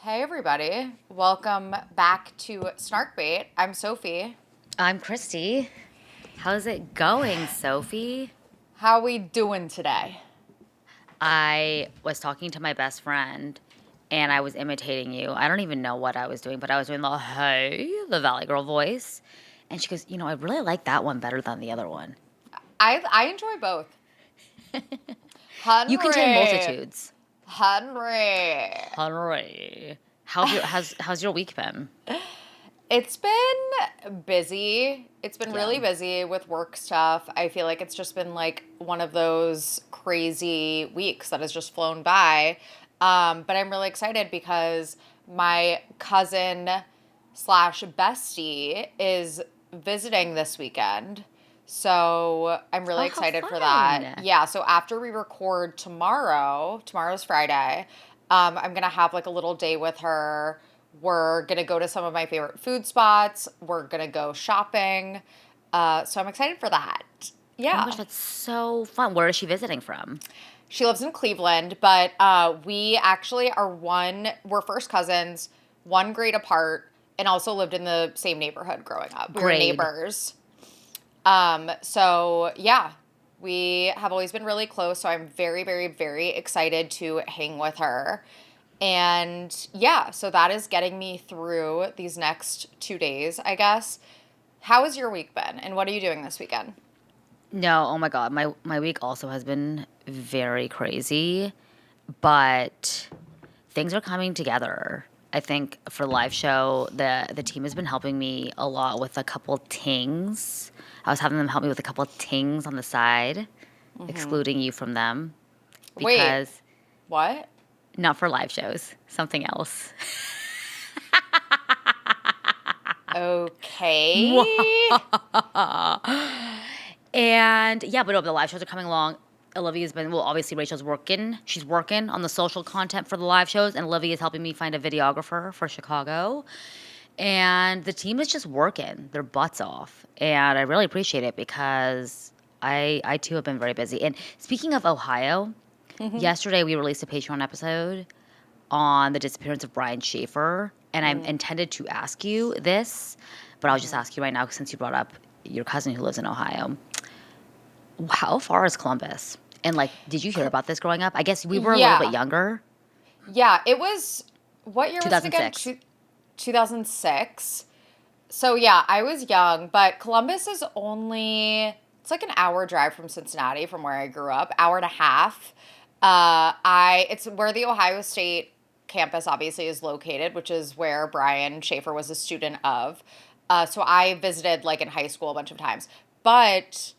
Hey everybody, welcome back to Snark Bait. I'm Sophie. I'm Christy. How's it going, Sophie? How we doing today? I was talking to my best friend and I was imitating you. I don't even know what I was doing, but I was doing the Valley Girl voice. And she goes, I really like that one better than the other one. I enjoy both. You contain Henry, multitudes. Henry. Henry. How's your week been? It's been busy. It's been Yeah. really busy with work stuff. I feel like it's just been like one of those crazy weeks that has just flown by. But I'm really excited because my cousin slash bestie is visiting this weekend. So I'm really Oh, how excited for that. fun. Yeah, so after we record tomorrow's Friday, I'm gonna have like a little day with her. We're gonna go to some of my favorite food spots. We're gonna go shopping. So I'm excited for that. Oh my Yeah. gosh, that's so fun. Where is she visiting from? She lives in Cleveland, but we actually we're first cousins, one grade apart, and also lived in the same neighborhood growing up. We were Grade. neighbors. So yeah, we have always been really close. So I'm very, very, very excited to hang with her. And yeah, so that is getting me through these next 2 days, I guess. How has your week been? And what are you doing this weekend? No, oh my God. My week also has been very crazy, but things are coming together. I think for live show, the team has been helping me a lot with a couple tings. I was having them help me with a couple tings on the side, excluding you from them Wait, because what? not for live shows, something else. Okay. And yeah, but no, the live shows are coming along. Olivia's been, well, obviously Rachel's working. She's working on the social content for the live shows, and Olivia's helping me find a videographer for Chicago. And the team is just working their butts off. And I really appreciate it because I too have been very busy. And speaking of Ohio, yesterday we released a Patreon episode on the disappearance of Brian Schaefer. And I intended to ask you this, but I'll just ask you right now since you brought up your cousin who lives in Ohio. How far is Columbus? And like, did you hear about this growing up? I guess we were a little bit Yeah. younger. Yeah, it was, what year was it again? 2006. 2006. So yeah, I was young, but Columbus is it's like an hour drive from Cincinnati from where I grew up, hour and a half. It's where the Ohio State campus obviously is located, which is where Brian Schaefer was a student of. So I visited like in high school a bunch of times. But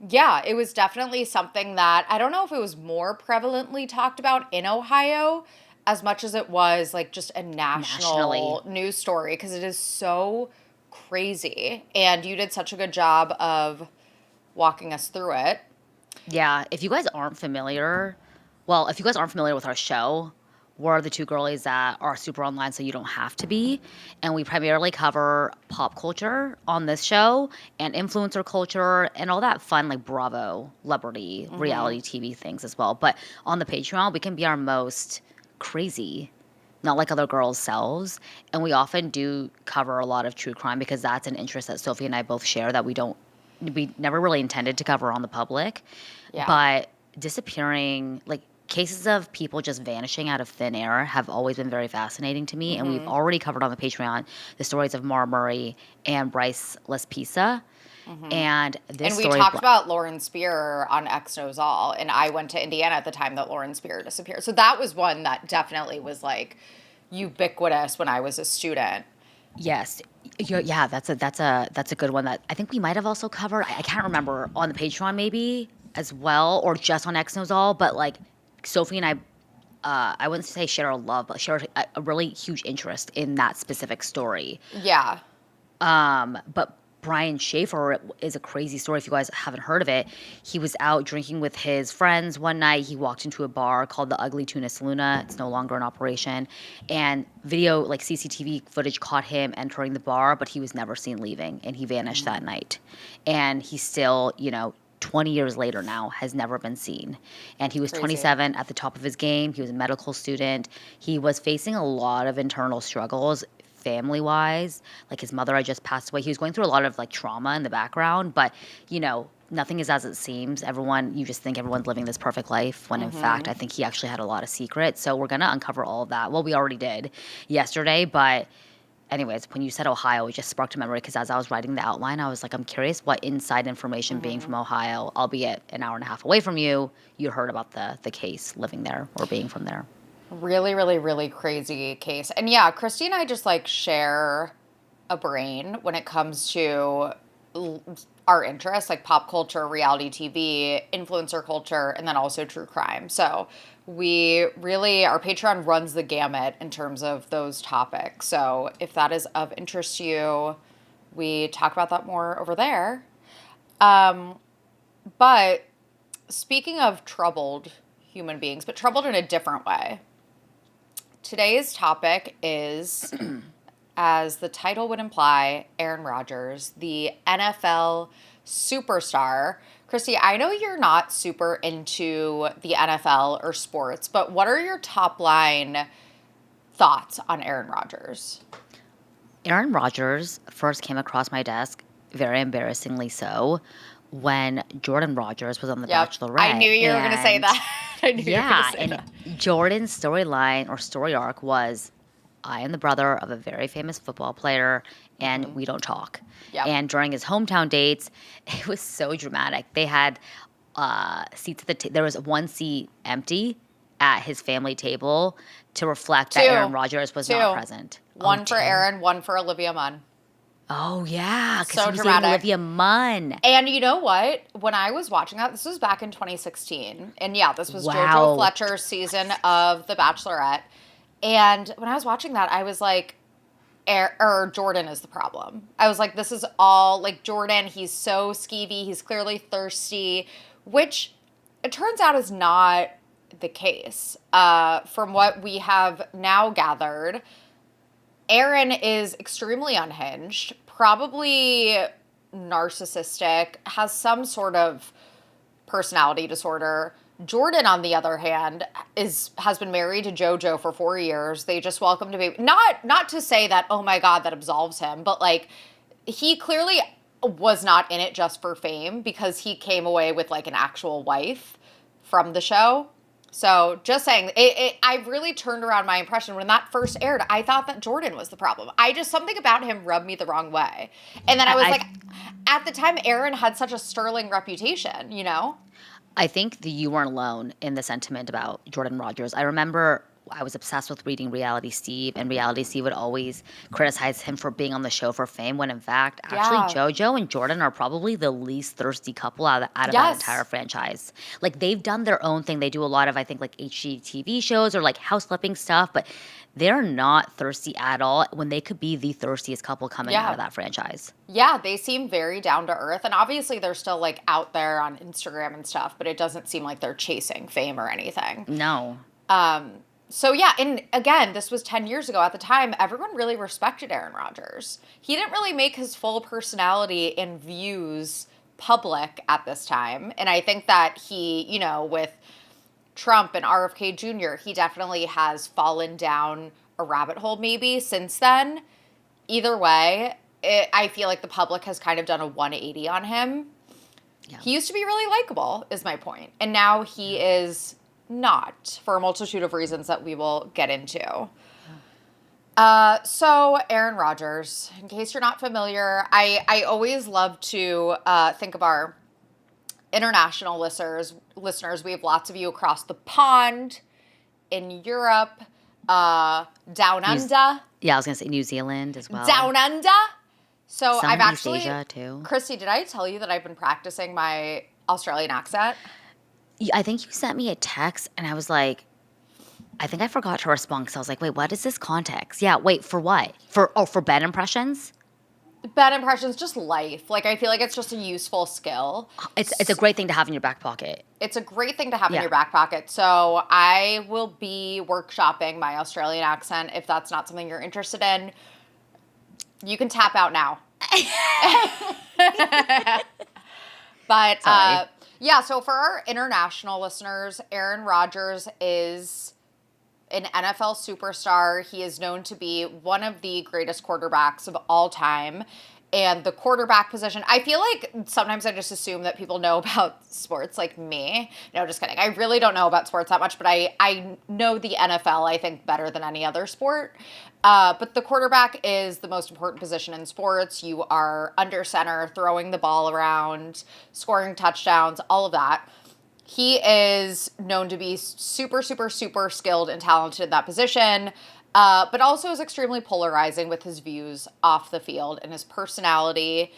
yeah, it was definitely something that I don't know if it was more prevalently talked about in Ohio as much as it was like just a Nationally. national news story because it is so crazy. And you did such a good job of walking us through it. Yeah, if you guys aren't familiar, well, if you guys aren't familiar with our show, we're the two girlies that are super online, so you don't have to be. And we primarily cover pop culture on this show and influencer culture and all that fun, like Bravo, celebrity, reality TV things as well. But on the Patreon, we can be our most crazy, not like other girls' selves. And we often do cover a lot of true crime because that's an interest that Sophie and I both share that we never really intended to cover on the public. Yeah. But disappearing, like cases of people just vanishing out of thin air have always been very fascinating to me. And we've already covered on the Patreon the stories of Mara Murray and Bryce Lespisa. And this And we story, talked about Lauren Spear on X Knows All, and I went to Indiana at the time that Lauren Spear disappeared. So that was one that definitely was like ubiquitous when I was a student. yes, yeah, that's a good one that I think we might have also covered. I can't remember on the Patreon maybe as well, or just on X Knows All. But like Sophie and I wouldn't say share a love, but share a really huge interest in that specific story. Yeah. But Brian Schaefer is a crazy story if you guys haven't heard of it. He was out drinking with his friends one night. He walked into a bar called the Ugly Tuna Saloona. It's no longer in operation. And video, like CCTV footage, caught him entering the bar, but he was never seen leaving, and he vanished that night. And he's still, 20 years later now, has never been seen. And he was Crazy. 27 at the top of his game. He was a medical student. He was facing a lot of internal struggles family-wise. Like his mother had just passed away. He was going through a lot of like trauma in the background, but nothing is as it seems. You just think everyone's living this perfect life when in fact, I think he actually had a lot of secrets. So we're going to uncover all of that. Well, we already did yesterday, but anyways, when you said Ohio, it just sparked a memory because as I was writing the outline, I was like, I'm curious what inside information being from Ohio, albeit an hour and a half away from you heard about the case living there or being from there. Really, really, really crazy case. And yeah, Christy and I just like share a brain when it comes to our interests, like pop culture, reality TV, influencer culture, and then also true crime. So our Patreon runs the gamut in terms of those topics. So if that is of interest to you, we talk about that more over there. But speaking of troubled human beings, but troubled in a different way, today's topic is, as the title would imply, Aaron Rodgers, the NFL superstar. Christy, I know you're not super into the NFL or sports, but what are your top line thoughts on Aaron Rodgers? Aaron Rodgers first came across my desk, very embarrassingly so, when Jordan Rodgers was on The Bachelorette. I knew you were going to say that. Jordan's storyline or story arc was, I am the brother of a very famous football player, and we don't talk. Yep. And during his hometown dates, it was so dramatic. They had seats at there was one seat empty at his family table to reflect that Aaron Rodgers was not present. One for Aaron, one for Olivia Munn. Oh, yeah, because so he was dramatic. Olivia Munn. And you know what? When I was watching that, this was back in 2016. And yeah, this was JoJo Fletcher's season of The Bachelorette. And when I was watching that, I was like, Jordan is the problem. I was like, this is all, like, Jordan, he's so skeevy, he's clearly thirsty, which it turns out is not the case. From what we have now gathered, Aaron is extremely unhinged, probably narcissistic, has some sort of personality disorder. Jordan, on the other hand, has been married to JoJo for 4 years. They just welcomed a baby. Not to say that, oh my God, that absolves him, but like he clearly was not in it just for fame because he came away with like an actual wife from the show. So just saying, I really turned around my impression when that first aired. I thought that Jordan was the problem. Something about him rubbed me the wrong way. And then I was like, at the time, Aaron had such a sterling reputation, you know? I think that you weren't alone in the sentiment about Jordan Rodgers. I remember I was obsessed with reading Reality Steve, and Reality Steve would always criticize him for being on the show for fame, when in fact, actually, JoJo and Jordan are probably the least thirsty couple out of that entire franchise. Like, they've done their own thing. They do a lot of, I think, like HGTV shows or like house flipping stuff, but they're not thirsty at all when they could be the thirstiest couple coming out of that franchise. Yeah, they seem very down to earth. And obviously they're still like out there on Instagram and stuff, but it doesn't seem like they're chasing fame or anything. No. So yeah, and again, this was 10 years ago. At the time, everyone really respected Aaron Rodgers. He didn't really make his full personality and views public at this time. And I think that he, with Trump and RFK Jr., he definitely has fallen down a rabbit hole maybe since then. Either way, I feel like the public has kind of done a 180 on him. Yeah. He used to be really likable, is my point. And now he is not, for a multitude of reasons that we will get into. So Aaron Rodgers, in case you're not familiar, I always love to think of our international listeners. We have lots of you across the pond, in Europe, down under. Yeah, I was going to say New Zealand as well. Down under. So Some I've East actually, Asia too. Christy, did I tell you that I've been practicing my Australian accent? I think you sent me a text and I was like, I think I forgot to respond because I was like, wait, what is this context? Yeah, wait, for what? For bed impressions? Bed impressions, just life. Like, I feel like it's just a useful skill. It's a great thing to have in your back pocket. It's a great thing to have in your back pocket. So I will be workshopping my Australian accent. If that's not something you're interested in, you can tap out now. But Yeah, so for our international listeners, Aaron Rodgers is an NFL superstar. He is known to be one of the greatest quarterbacks of all time. And the quarterback position, I feel like sometimes I just assume that people know about sports like me. No, just kidding. I really don't know about sports that much, but I know the NFL, I think, better than any other sport. But the quarterback is the most important position in sports. You are under center, throwing the ball around, scoring touchdowns, all of that. He is known to be super, super, super skilled and talented in that position, but also is extremely polarizing with his views off the field and his personality.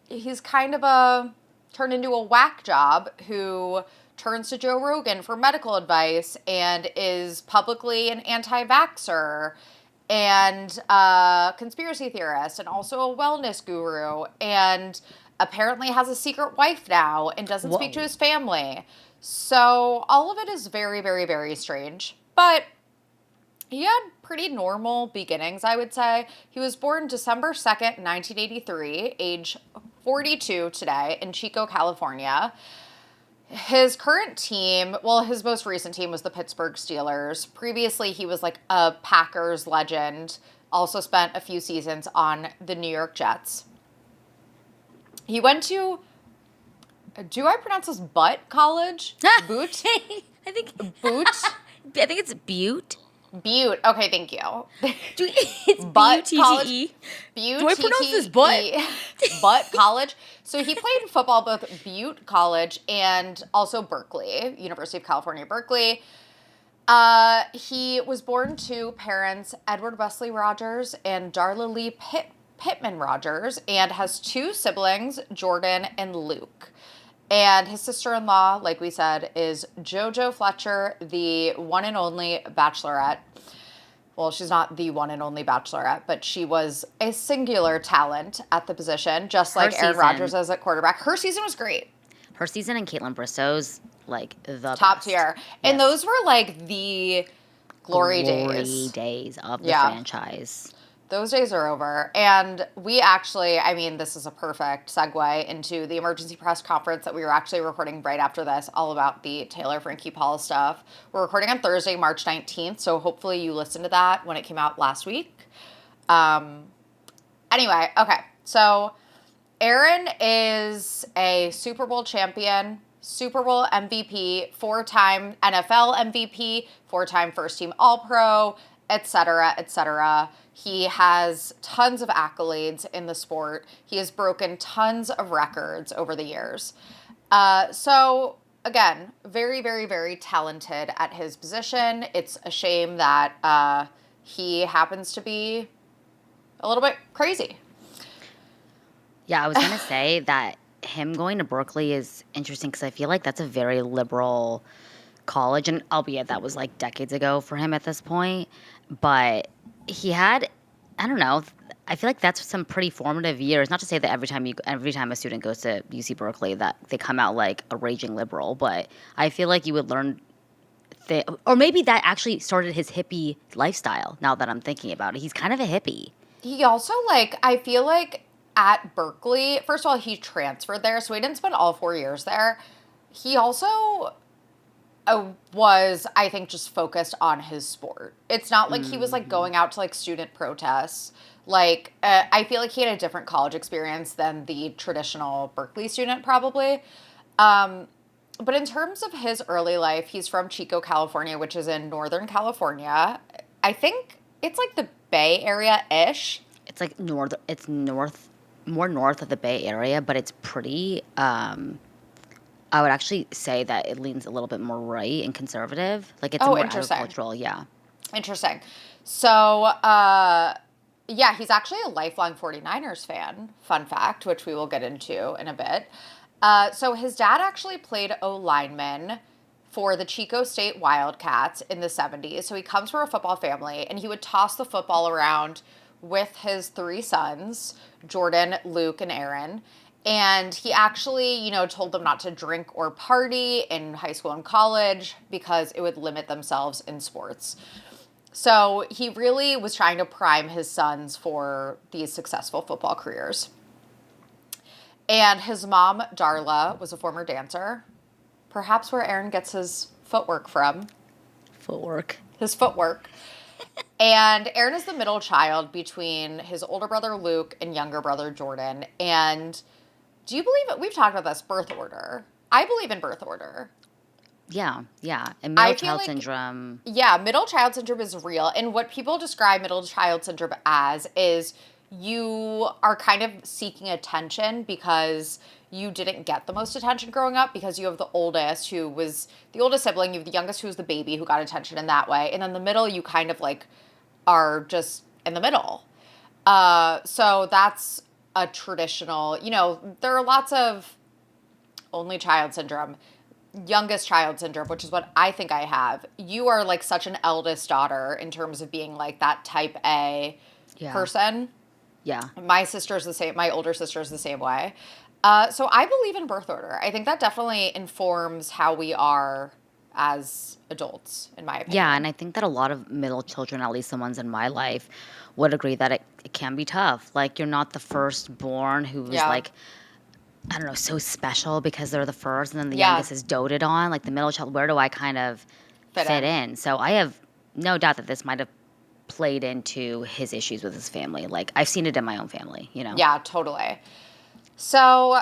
He's kind of turned into a whack job who turns to Joe Rogan for medical advice and is publicly an anti-vaxxer and a conspiracy theorist and also a wellness guru and apparently has a secret wife now and doesn't speak to Whoa. his family. So all of it is very, very, very strange. But he had pretty normal beginnings, I would say. He was born December 2nd, 1983, age 42 today in Chico, California. His current team, well, his most recent team was the Pittsburgh Steelers. Previously, he was like a Packers legend. Also spent a few seasons on the New York Jets. He went to, do I pronounce this Butte College? Boot? I think Boot? I think it's Butte. Butte. Okay, thank you. It's Butte College. Butte. Butte. Do I pronounce this Butte? Butte College. So he played football both Butte College and also Berkeley, University of California, Berkeley. He was born to parents Edward Wesley Rodgers and Darla Lee Pittman Rodgers, and has two siblings, Jordan and Luke. And his sister-in-law, like we said, is JoJo Fletcher, the one and only Bachelorette. Well, she's not the one and only Bachelorette, but she was a singular talent at the position, just like Aaron Rodgers is at quarterback. Her season was great. Her season and Caitlin Bristow's like the top best. tier. Yes. And those were like the glory days of the franchise. Those days are over. And we actually, I mean, this is a perfect segue into the emergency press conference that we were actually recording right after this, all about the Taylor Frankie Paul stuff. We're recording on Thursday, March 19th, so hopefully you listened to that when it came out last week. Anyway, okay. So Aaron is a Super Bowl champion, Super Bowl MVP, 4-time NFL MVP, 4-time first-team All-Pro, et cetera, et cetera. He has tons of accolades in the sport. He has broken tons of records over the years. So, again, very, very, very talented at his position. It's a shame that he happens to be a little bit crazy. Yeah, I was going to say that him going to Berkeley is interesting because I feel like that's a very liberal college, and albeit that was like decades ago for him at this point. But he had, I don't know, I feel like that's some pretty formative years. Not to say that every time a student goes to UC Berkeley that they come out like a raging liberal, but I feel like you would learn, or maybe that actually started his hippie lifestyle. Now that I'm thinking about it, he's kind of a hippie. He also, like, I feel like at Berkeley, first of all, he transferred there, so he didn't spend all 4 years there. He also was, I think, just focused on his sport. It's not like he was, like, going out to, like, student protests. Like, I feel like he had a different college experience than the traditional Berkeley student, probably. But in terms of his early life, he's from Chico, California, which is in Northern California. I think it's, like, the Bay Area-ish. It's, like, more north of the Bay Area, but it's pretty, I would actually say that it leans a little bit more right and conservative. Like, it's more agricultural, yeah. Interesting. So, yeah, he's actually a lifelong 49ers fan, fun fact, which we will get into in a bit. So his dad actually played O-lineman for the Chico State Wildcats in the 70s. So he comes from a football family, and he would toss the football around with his 3 sons, Jordan, Luke, and Aaron. And he actually, told them not to drink or party in high school and college because it would limit themselves in sports. So he really was trying to prime his sons for these successful football careers. And his mom, Darla, was a former dancer. Perhaps where Aaron gets his footwork from. Footwork. His footwork. And Aaron is the middle child between his older brother Luke and younger brother Jordan. And do you believe it? We've talked about this birth order. I believe in birth order. Yeah, yeah. And I middle feel child like, syndrome. yeah, middle child syndrome is real. And what people describe middle child syndrome as is you are kind of seeking attention because you didn't get the most attention growing up because you have the oldest who was the oldest sibling, you have the youngest who was the baby who got attention in that way. And then the middle, you kind of like are just in the middle. So that's a traditional, there are lots of only child syndrome, youngest child syndrome, which is what I think I have. You are like such an eldest daughter in terms of being like that type A person. Yeah. My sister's the same. My older sister's the same way. So I believe in birth order. I think that definitely informs how we are as adults, in my opinion. Yeah, and I think that a lot of middle children, at least the ones in my life, would agree that it can be tough. Like, you're not the firstborn who's Yeah. like, I don't know, so special because they're the first, and then the Yeah. youngest is doted on. Like, the middle child, where do I kind of fit in? So I have no doubt that this might have played into his issues with his family. Like, I've seen it in my own family, Yeah, totally. So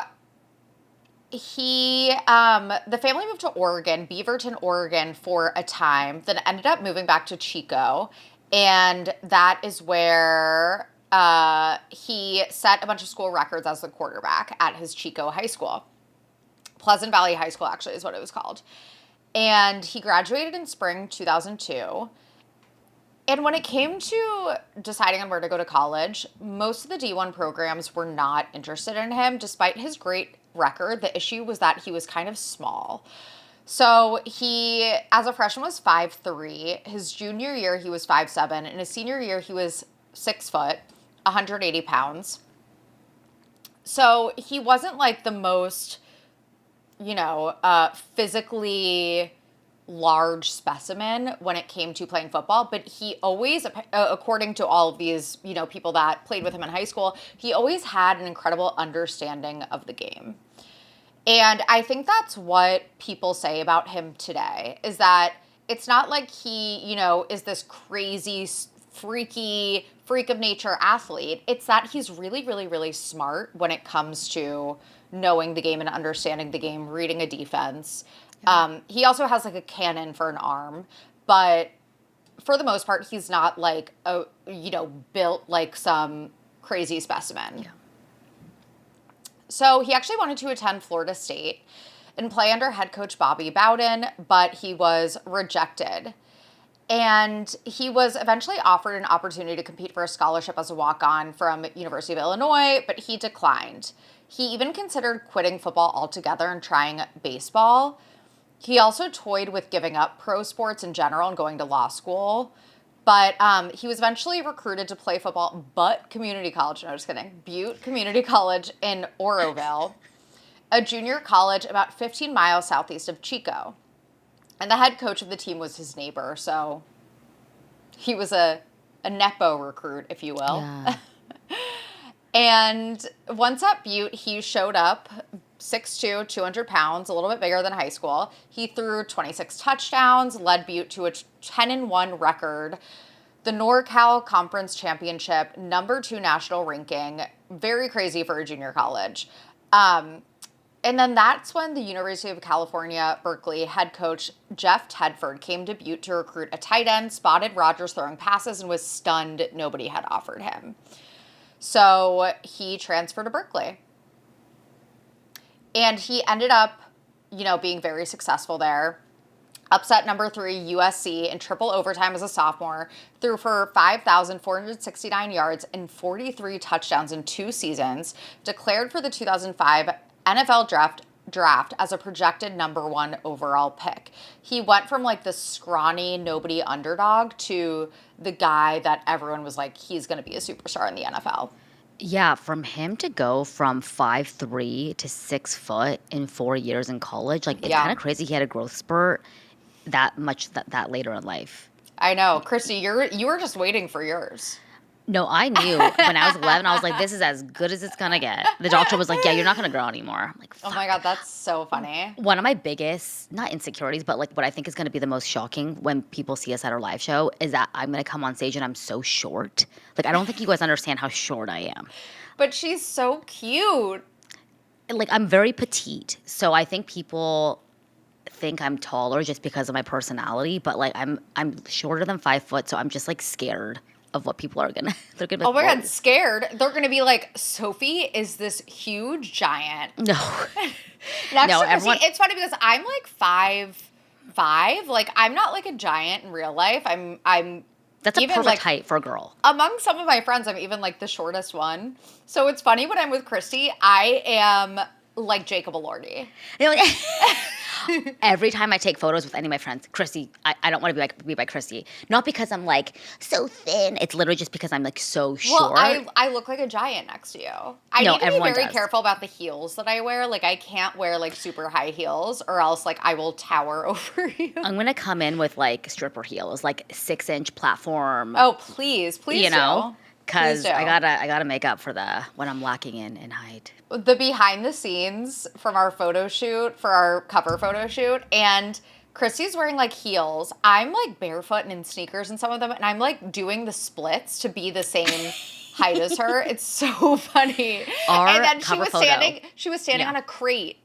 the family moved to Oregon, Beaverton, Oregon, for a time, then ended up moving back to Chico. And that is where he set a bunch of school records as the quarterback at his Chico high school. Pleasant Valley High School, actually, is what it was called. And he graduated in spring 2002. And when it came to deciding on where to go to college, most of the D1 programs were not interested in him, despite his great record. The issue was that he was kind of small. So he, as a freshman, was 5'3". His junior year, he was 5'7". And his senior year, he was 6 foot, 180 pounds. So he wasn't like the most, physically large specimen when it came to playing football, but he always, according to all of these, people that played with him in high school, he always had an incredible understanding of the game. And I think that's what people say about him today, is that it's not like he, is this crazy, freaky, freak of nature athlete. It's that he's really, really, really smart when it comes to knowing the game and understanding the game, reading a defense. He also has like a cannon for an arm, but for the most part, he's not like built like some crazy specimen. Yeah. So he actually wanted to attend Florida State and play under head coach Bobby Bowden, but he was rejected. And he was eventually offered an opportunity to compete for a scholarship as a walk-on from University of Illinois, but he declined. He even considered quitting football altogether and trying baseball. He also toyed with giving up pro sports in general and going to law school. But he was eventually recruited to play football at Butte Community College. No, just kidding. Butte Community College in Oroville, a junior college about 15 miles southeast of Chico. And the head coach of the team was his neighbor, so he was a nepo recruit, if you will. Yeah. And once at Butte, he showed up 6'2", 200 pounds, a little bit bigger than high school. He threw 26 touchdowns, led Butte to a 10-1 record, the NorCal Conference Championship, number 2 national ranking. Very crazy for a junior college. And then that's when the University of California, Berkeley head coach Jeff Tedford came to Butte to recruit a tight end, spotted Rodgers throwing passes, and was stunned nobody had offered him. So he transferred to Berkeley. And he ended up, being very successful there. Upset number 3 USC in triple overtime as a sophomore, threw for 5,469 yards and 43 touchdowns in 2 seasons, declared for the 2005 NFL draft as a projected number 1 overall pick. He went from like the scrawny, nobody underdog to the guy that everyone was like, he's going to be a superstar in the NFL. Yeah, from him to go from 5'3" to 6 foot in 4 years in college, like, it's kind of crazy he had a growth spurt that much that later in life. I know. Christy, you were just waiting for yours. No, I knew when I was 11, I was like, this is as good as it's going to get. The doctor was like, yeah, you're not going to grow anymore. I'm like, Oh fuck. my God, that's so funny. One of my biggest, not insecurities, but like what I think is going to be the most shocking when people see us at our live show is that I'm going to come on stage and I'm so short. Like, I don't think you guys understand how short I am. But she's so cute. Like, I'm very petite. So I think people think I'm taller just because of my personality, but like I'm shorter than 5 foot, so I'm just like scared of what people are gonna they're gonna be Oh my like, God, scared. They're going to be like, Sophie is this huge giant. no. Next No, to Chrissy, everyone- it's funny because I'm like 5'5". Like, I'm not like a giant in real life. I'm That's a even perfect like height for a girl. among some of my friends, I'm even like the shortest one. So it's funny when I'm with Christy, I am like Jacob Elordi. You know, every time I take photos with any of my friends, Christy, I don't want to be by Christy. Not because I'm like so thin. It's literally just because I'm like so short. Well, I look like a giant next to you. I No, need to be everyone very does. careful about the heels that I wear. Like, I can't wear like super high heels or else like I will tower over you. I'm gonna come in with like stripper heels, like 6-inch platform. Oh, please you know, because Please do. I gotta make up for the when I'm lacking in height. The behind the scenes from our photo shoot, for our cover photo shoot, and Christy's wearing like heels. I'm like barefoot and in sneakers in some of them, and I'm like doing the splits to be the same height as her. It's so funny. Our and then cover photo. She was standing Yeah. on a crate.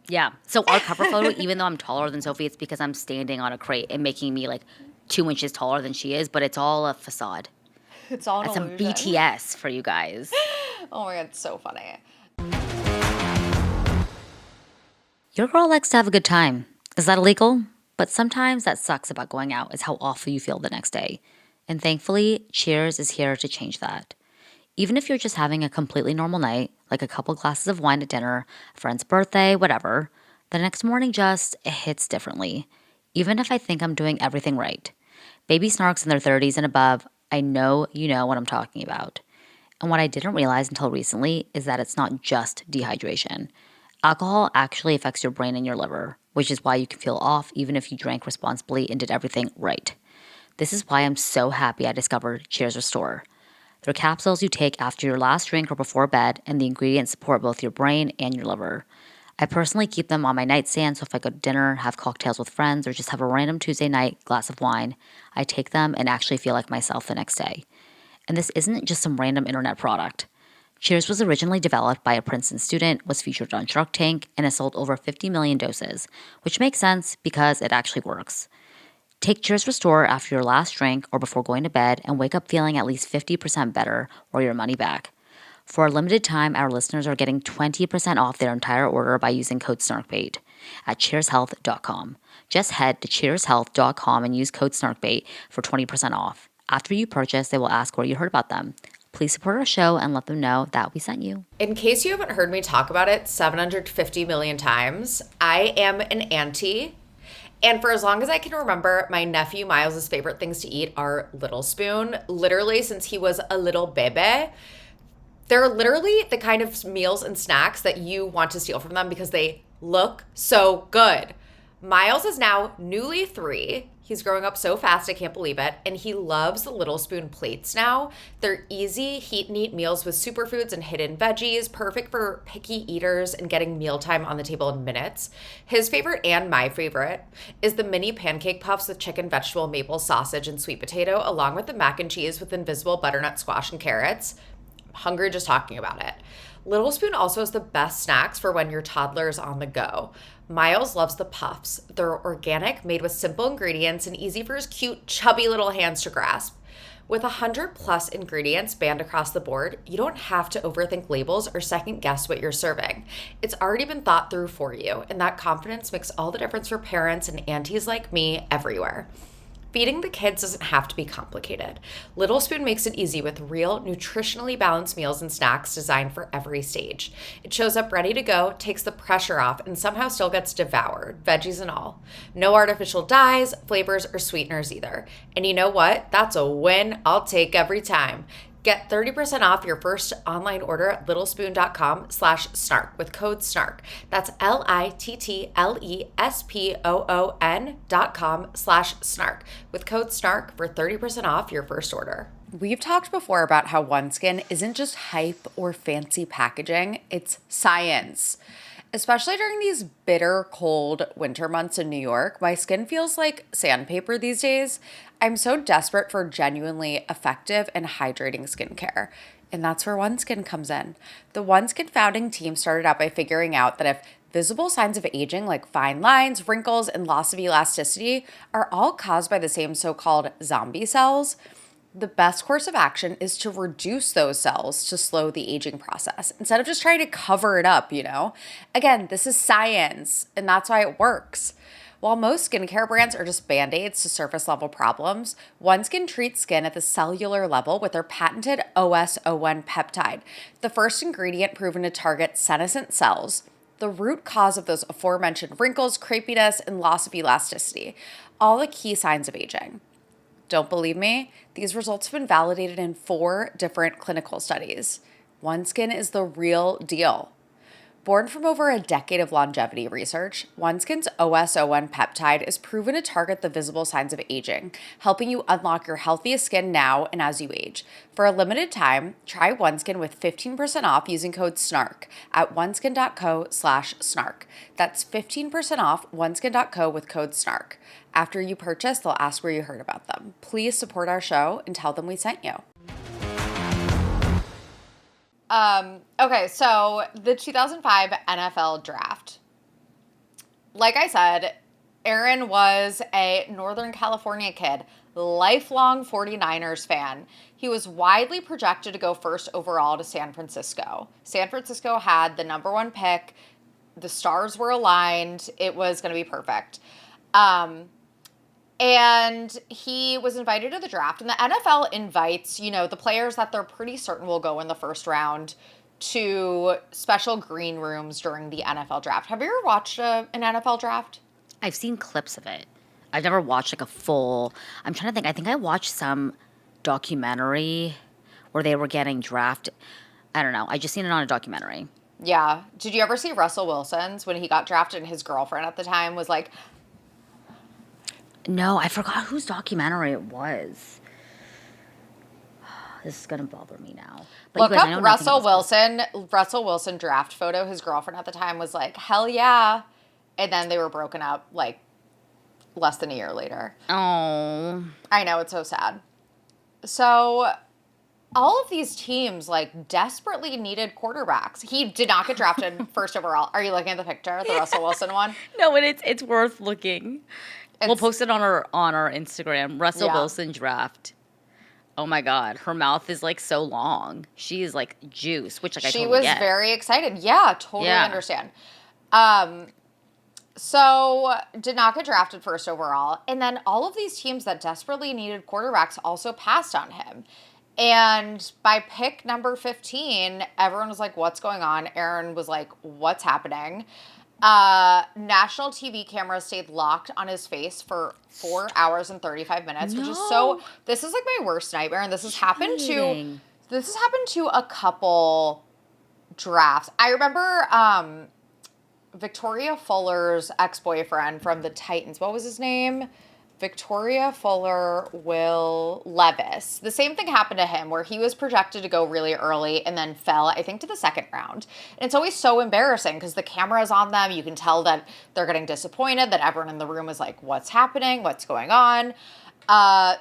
Yeah. So our cover photo, even though I'm taller than Sophie, it's because I'm standing on a crate and making me like 2 inches taller than she is, but it's all a facade. It's all an That's some illusion. BTS for you guys. Oh my God, it's so funny. Your girl likes to have a good time. Is that illegal? But sometimes that sucks about going out is how awful you feel the next day. And thankfully, Cheers is here to change that. Even if you're just having a completely normal night, like a couple glasses of wine at dinner, a friend's birthday, whatever, the next morning just hits differently. Even if I think I'm doing everything right. Baby Snarks in their 30s and above, I know you know what I'm talking about. And what I didn't realize until recently is that it's not just dehydration. Alcohol actually affects your brain and your liver, which is why you can feel off even if you drank responsibly and did everything right. This is why I'm so happy I discovered Cheers Restore. They're capsules you take after your last drink or before bed, and the ingredients support both your brain and your liver. I personally keep them on my nightstand, so if I go to dinner, have cocktails with friends, or just have a random Tuesday night glass of wine, I take them and actually feel like myself the next day. And this isn't just some random internet product. Cheers was originally developed by a Princeton student, was featured on Shark Tank, and has sold over 50 million doses, which makes sense because it actually works. Take Cheers Restore after your last drink or before going to bed and wake up feeling at least 50% better or your money back. For a limited time, our listeners are getting 20% off their entire order by using code SNARKBAIT at cheershealth.com. Just head to cheershealth.com and use code SNARKBAIT for 20% off. After you purchase, they will ask where you heard about them. Please support our show and let them know that we sent you. In case you haven't heard me talk about it 750 million times, I am an auntie. And for as long as I can remember, my nephew Miles' favorite things to eat are Little Spoon. Literally, since he was a little bebe. They're literally the kind of meals and snacks that you want to steal from them because they look so good. Miles is now newly 3. He's growing up so fast, I can't believe it. And he loves the Little Spoon plates now. They're easy, heat and eat meals with superfoods and hidden veggies, perfect for picky eaters and getting mealtime on the table in minutes. His favorite and my favorite is the mini pancake puffs with chicken, vegetable, maple, sausage, and sweet potato, along with the mac and cheese with invisible butternut squash and carrots. I'm hungry just talking about it. Little Spoon also has the best snacks for when your toddler is on the go. Miles loves the puffs. They're organic, made with simple ingredients, and easy for his cute, chubby little hands to grasp. With 100+ ingredients banned across the board, you don't have to overthink labels or second guess what you're serving. It's already been thought through for you, and that confidence makes all the difference for parents and aunties like me everywhere. Feeding the kids doesn't have to be complicated. Little Spoon makes it easy with real, nutritionally balanced meals and snacks designed for every stage. It shows up ready to go, takes the pressure off, and somehow still gets devoured, veggies and all. No artificial dyes, flavors, or sweeteners either. And you know what? That's a win I'll take every time. Get 30% off your first online order at littlespoon.com/snark with code SNARK. That's LITTLESPOON.com/snark with code SNARK for 30% off your first order. We've talked before about how OneSkin isn't just hype or fancy packaging, it's science. Especially during these bitter, cold winter months in New York, my skin feels like sandpaper these days. I'm so desperate for genuinely effective and hydrating skincare. And that's where OneSkin comes in. The OneSkin founding team started out by figuring out that if visible signs of aging like fine lines, wrinkles, and loss of elasticity are all caused by the same so-called zombie cells, the best course of action is to reduce those cells to slow the aging process instead of just trying to cover it up, you know? Again, this is science, and that's why it works. While most skincare brands are just band-aids to surface level problems, OneSkin treats skin at the cellular level with their patented OS01 peptide, the first ingredient proven to target senescent cells, the root cause of those aforementioned wrinkles, crepiness, and loss of elasticity, all the key signs of aging. Don't believe me? These results have been validated in 4 different clinical studies. OneSkin is the real deal. Born from over a decade of longevity research, OneSkin's OS01 peptide is proven to target the visible signs of aging, helping you unlock your healthiest skin now and as you age. For a limited time, try OneSkin with 15% off using code SNARK at oneskin.co/snark. That's 15% off oneskin.co with code SNARK. After you purchase, they'll ask where you heard about them. Please support our show and tell them we sent you. Okay, so the 2005 NFL draft. Like I said, Aaron was a Northern California kid, lifelong 49ers fan. He was widely projected to go first overall to San Francisco. San Francisco had the number 1 pick. The stars were aligned. It was going to be perfect. And he was invited to the draft, and the NFL invites, the players that they're pretty certain will go in the first round to special green rooms during the NFL draft. Have you ever watched an NFL draft? I've seen clips of it. I've never watched like a full. I'm trying to think. I think I watched some documentary where they were getting drafted. I don't know. I just seen it on a documentary. Yeah. Did you ever see Russell Wilson's when he got drafted and his girlfriend at the time was like, no, I forgot whose documentary it was. This is going to bother me now. But look up Russell Wilson draft photo. His girlfriend at the time was like, hell yeah. And then they were broken up like less than a year later. Oh. I know, it's so sad. So all of these teams like desperately needed quarterbacks. He did not get drafted first overall. Are you looking at the picture, the Russell Wilson one? No, and it's worth looking. We'll post it on our Instagram. Russell Wilson draft. Oh my God, her mouth is like so long. She is like juice, which like I totally get. She was very excited. Yeah, totally understand. So did not get drafted first overall, and then all of these teams that desperately needed quarterbacks also passed on him. And by pick number 15, everyone was like, "What's going on?" Aaron was like, "What's happening?" National TV cameras stayed locked on his face for 4 hours and 35 minutes, which is this is like my worst nightmare. And this has happened to a couple drafts. I remember, Victoria Fuller's ex-boyfriend from the Titans. What was his name? Victoria Fuller Will Levis. The same thing happened to him where he was projected to go really early and then fell, I think, to the second round. And it's always so embarrassing because the camera is on them. You can tell that they're getting disappointed, that everyone in the room is like, what's happening? What's going on?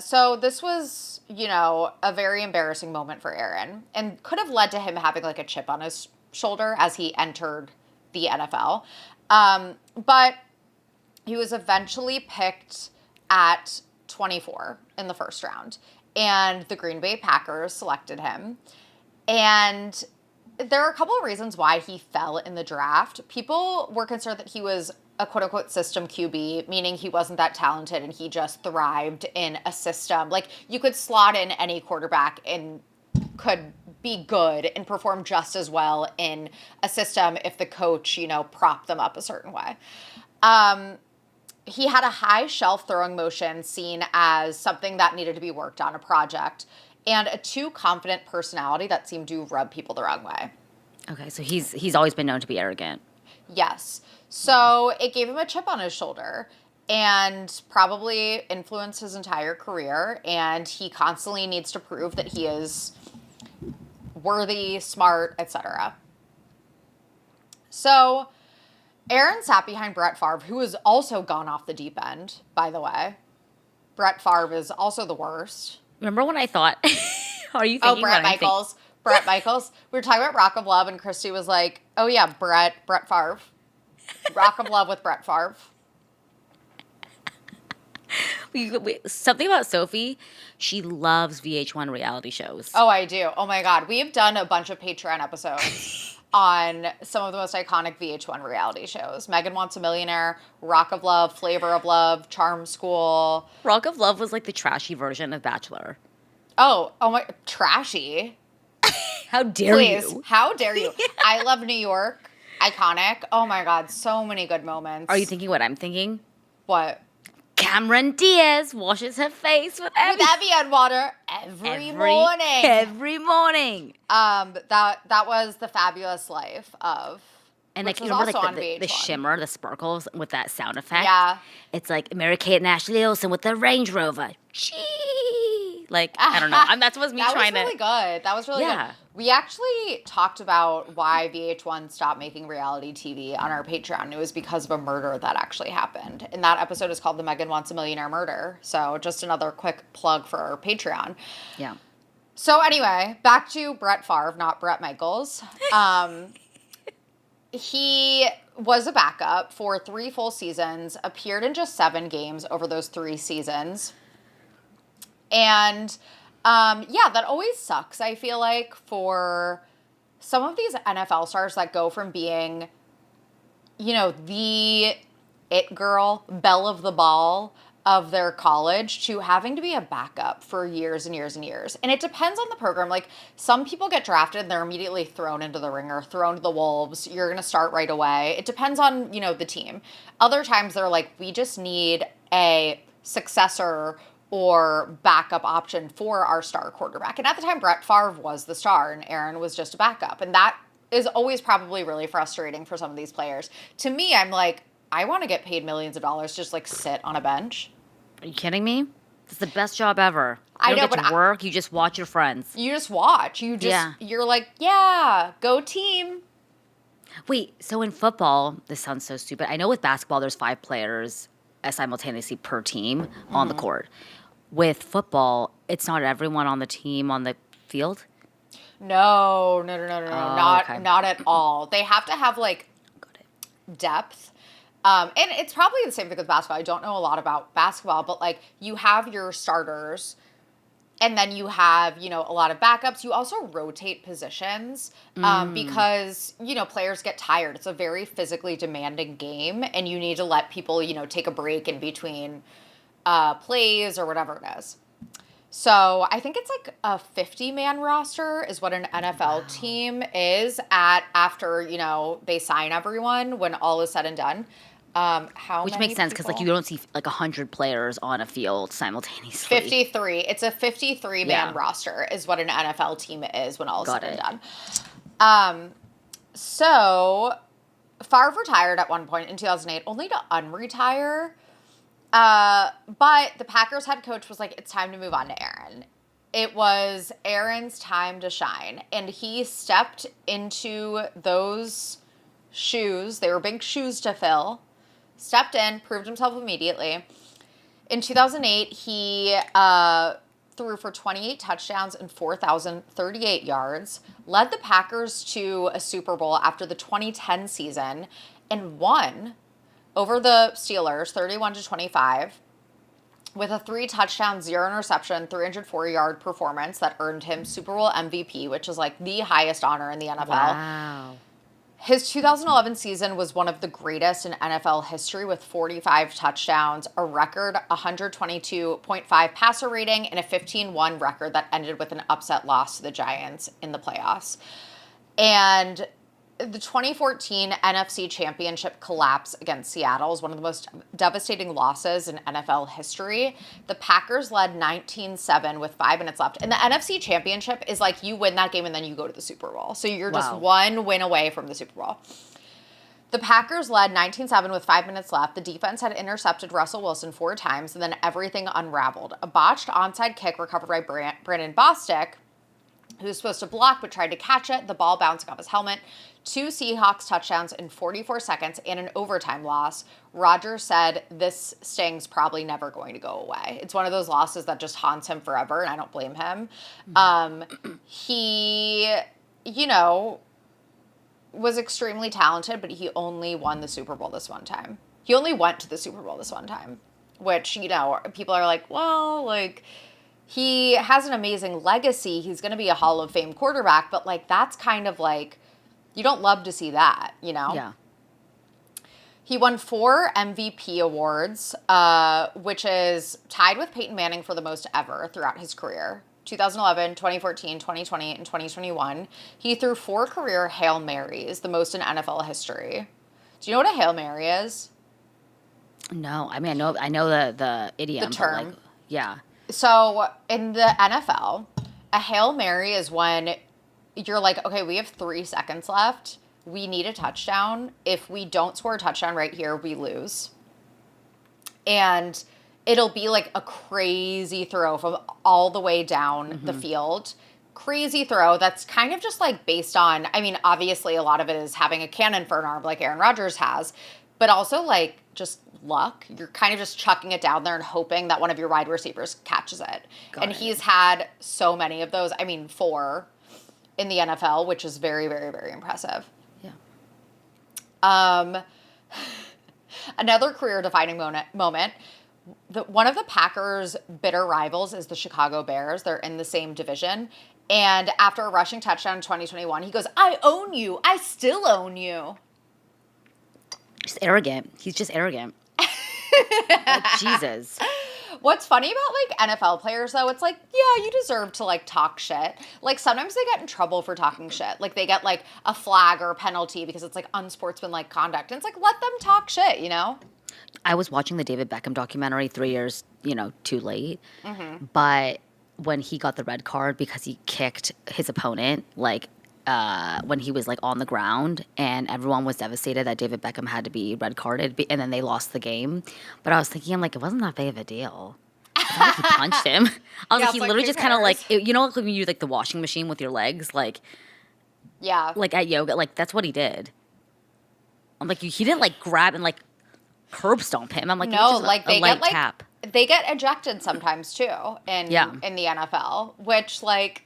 So this was, a very embarrassing moment for Aaron and could have led to him having like a chip on his shoulder as he entered the NFL. But he was eventually picked at 24 in the first round, and the Green Bay Packers selected him. And there are a couple of reasons why he fell in the draft. People were concerned that he was a quote-unquote system QB, meaning he wasn't that talented and he just thrived in a system. Like, you could slot in any quarterback and could be good and perform just as well in a system if the coach, propped them up a certain way. He had a high shelf throwing motion seen as something that needed to be worked on, a project. and a too confident personality that seemed to rub people the wrong way. Okay, so he's always been known to be arrogant. Yes. So it gave him a chip on his shoulder and probably influenced his entire career. And he constantly needs to prove that he is worthy, smart, etc. So Aaron sat behind Brett Favre, who has also gone off the deep end, by the way. Brett Favre is also the worst. Remember when I thought, are you Oh, thinking Brett Michaels. Brett Michaels. We were talking about Rock of Love, and Christy was like, oh, yeah, Brett Favre. Rock of Love with Brett Favre. Something about Sophie, she loves VH1 reality shows. Oh, I do. Oh, my God. We have done a bunch of Patreon episodes on some of the most iconic VH1 reality shows. Megan Wants a Millionaire, Rock of Love, Flavor of Love, Charm School. Rock of Love was like the trashy version of Bachelor. Oh my, trashy. How dare Please, you? how dare you? I Love New York, iconic. Oh my God, so many good moments. Are you thinking what I'm thinking? What? Cameron Diaz washes her face with Evian water every morning. Every morning. That was The Fabulous Life of. And which like was you remember also like on the VH1. shimmer, the sparkles with that sound effect. Yeah. It's like Mary-Kate and Ashley Olsen with the Range Rover. Gee. Like I don't know. That was me trying That was really good. That was really Yeah. good. We actually talked about why VH1 stopped making reality TV on our Patreon. It was because of a murder that actually happened. And that episode is called The Megan Wants a Millionaire Murder. So just another quick plug for our Patreon. Yeah. So anyway, back to Brett Favre, not Brett Michaels. He was a backup for 3 full seasons, appeared in just 7 games over those 3 seasons. And yeah, that always sucks, I feel like, for some of these NFL stars that go from being, you know, the it girl, belle of the ball of their college to having to be a backup for years and years and years. And it depends on the program. Like, some people get drafted and they're immediately thrown into the ringer, thrown to the wolves. You're going to start right away. It depends on, you know, the team. Other times they're like, we just need a successor or backup option for our star quarterback. And at the time, Brett Favre was the star and Aaron was just a backup. And that is always probably really frustrating for some of these players. To me, I'm like, I want to get paid millions of dollars, just like sit on a bench. Are you kidding me? It's the best job ever. You I don't know, get but to work. You just watch your friends. You just watch. You're like, yeah, go team. Wait, so in football, this sounds so stupid. I know with basketball, there's 5 players simultaneously per team on the court. With football, it's not everyone on the team on the field? No. okay. Not at all. They have to have like Got it. depth. And it's probably the same thing with basketball. I don't know a lot about basketball, but like you have your starters and then you have, you know, a lot of backups. You also rotate positions because, you know, players get tired. It's a very physically demanding game and you need to let people, you know, take a break in between plays or whatever it is. So I think it's like a 50-man roster is what an NFL team is after, you know, they sign everyone when all is said and done. Which Many makes sense because like people? you don't see like 100 players on a field simultaneously. 53. It's a 53-man Yeah. roster is what an NFL team is when all is Got said it. and done. So Favre retired at one point in 2008, only to unretire. But the Packers head coach was like, it's time to move on to Aaron. It was Aaron's time to shine. And he stepped into those shoes. They were big shoes to fill. Stepped in, proved himself immediately. In 2008, he threw for 28 touchdowns and 4,038 yards, led the Packers to a Super Bowl after the 2010 season, and won over the Steelers 31-25 with a 3-touchdown, 0-interception, 304-yard performance that earned him Super Bowl MVP, which is like the highest honor in the NFL. Wow. His 2011 season was one of the greatest in NFL history with 45 touchdowns, a record 122.5 passer rating, and a 15-1 record that ended with an upset loss to the Giants in the playoffs. And the 2014 NFC Championship collapse against Seattle is one of the most devastating losses in NFL history. The Packers led 19-7 with 5 minutes left. And the NFC Championship is like you win that game and then you go to the Super Bowl. So you're just one win away from the Super Bowl. The Packers led 19-7 with 5 minutes left. The defense had intercepted Russell Wilson 4 times, and then everything unraveled. A botched onside kick recovered by Brandon Bostic, who was supposed to block but tried to catch it, the ball bouncing off his helmet. 2 Seahawks touchdowns in 44 seconds and an overtime loss. Rodgers said this sting's probably never going to go away. It's one of those losses that just haunts him forever, and I don't blame him. He, was extremely talented, but he only won the Super Bowl this one time. He only went to the Super Bowl this one time, which, people are like, well, like, he has an amazing legacy. He's going to be a Hall of Fame quarterback, but, like, that's kind of like, you don't love to see that, Yeah. He won 4 MVP awards, which is tied with Peyton Manning for the most ever throughout his career. 2011, 2014, 2020, and 2021. He threw 4 career Hail Marys, the most in NFL history. Do you know what a Hail Mary is? No, I mean I know the idiom. The term. But like, yeah. So in the NFL, a Hail Mary is when you're like, okay, we have 3 seconds left. We need a touchdown. If we don't score a touchdown right here, we lose. And it'll be like a crazy throw from all the way down the field. Crazy throw that's kind of just like based on, I mean, obviously a lot of it is having a cannon for an arm like Aaron Rodgers has, but also like just luck. You're kind of just chucking it down there and hoping that one of your wide receivers catches it. He's had so many of those. I mean, 4 in the NFL, which is very, very, very impressive. Yeah. Another career-defining moment. One of the Packers' bitter rivals is the Chicago Bears. They're in the same division. And after a rushing touchdown in 2021, he goes, I own you. I still own you. Just arrogant. He's just arrogant. Like, Jesus. What's funny about, like, NFL players, though, it's like, yeah, you deserve to, like, talk shit. Like, sometimes they get in trouble for talking shit. Like, they get, like, a flag or a penalty because it's, like, unsportsmanlike conduct. And it's like, let them talk shit, I was watching the David Beckham documentary 3 years, too late. But when he got the red card because he kicked his opponent, like, when he was, like, on the ground, and everyone was devastated that David Beckham had to be red carded, and then they lost the game. But I was thinking, I'm like, it wasn't that big of a deal. It's not like he punched him. I was like, he literally just kind of, like, like when you do, like, the washing machine with your legs, like, yeah, like at yoga, like, that's what he did. I'm like, he didn't, like, grab and, like, curb stomp him. I'm like, no, just like, a they light get, like, tap. They get ejected sometimes, too, in the NFL, which, like...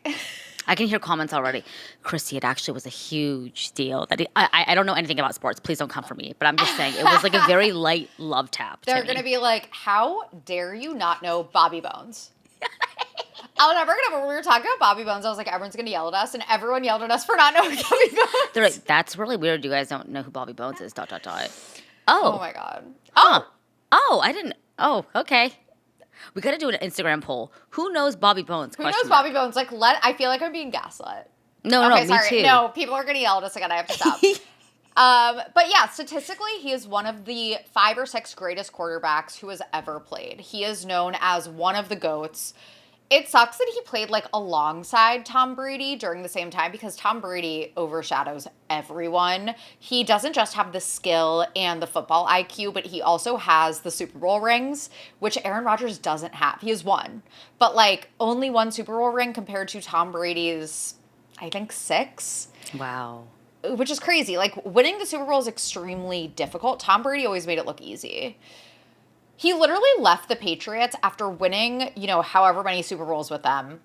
I can hear comments already. Christy, it actually was a huge deal. That I don't know anything about sports. Please don't come for me. But I'm just saying, it was like a very light love tap. They're going to be like, how dare you not know Bobby Bones? I'll never get over when we were talking about Bobby Bones. I was like, everyone's going to yell at us. And everyone yelled at us for not knowing Bobby Bones. They're like, that's really weird. You guys don't know who Bobby Bones is. ... Oh my God. Huh. Oh, I didn't. Oh, okay. We got to do an Instagram poll. Who knows Bobby Bones? Who knows Bobby Bones? Like, I feel like I'm being gaslit. No, okay, me too. No, people are going to yell at us again. I have to stop. But yeah, statistically, he is one of the 5 or 6 greatest quarterbacks who has ever played. He is known as one of the GOATs. It sucks that he played, like, alongside Tom Brady during the same time because Tom Brady overshadows everyone. He doesn't just have the skill and the football IQ, but he also has the Super Bowl rings, which Aaron Rodgers doesn't have. He has 1. But, like, only 1 Super Bowl ring compared to Tom Brady's, I think, 6. Wow. Which is crazy. Like, winning the Super Bowl is extremely difficult. Tom Brady always made it look easy. He literally left the Patriots after winning, however many Super Bowls with them.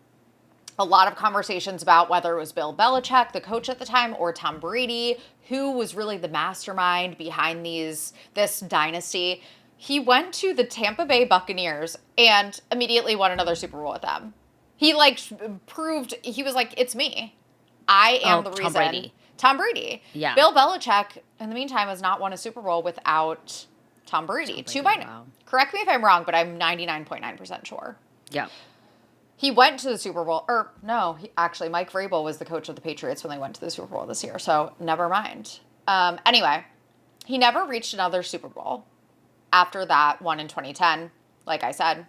A lot of conversations about whether it was Bill Belichick, the coach at the time, or Tom Brady, who was really the mastermind behind this dynasty. He went to the Tampa Bay Buccaneers and immediately won another Super Bowl with them. He, like, proved, he was like, it's me. I am the reason. Tom Brady. Tom Brady. Yeah. Bill Belichick, in the meantime, has not won a Super Bowl without Tom Brady. Wow. Correct me if I'm wrong, but I'm 99.9% sure. Yeah. He went to the Super Bowl. Or, no, actually, Mike Vrabel was the coach of the Patriots when they went to the Super Bowl this year. So, never mind. Anyway, he never reached another Super Bowl after that one in 2010, like I said.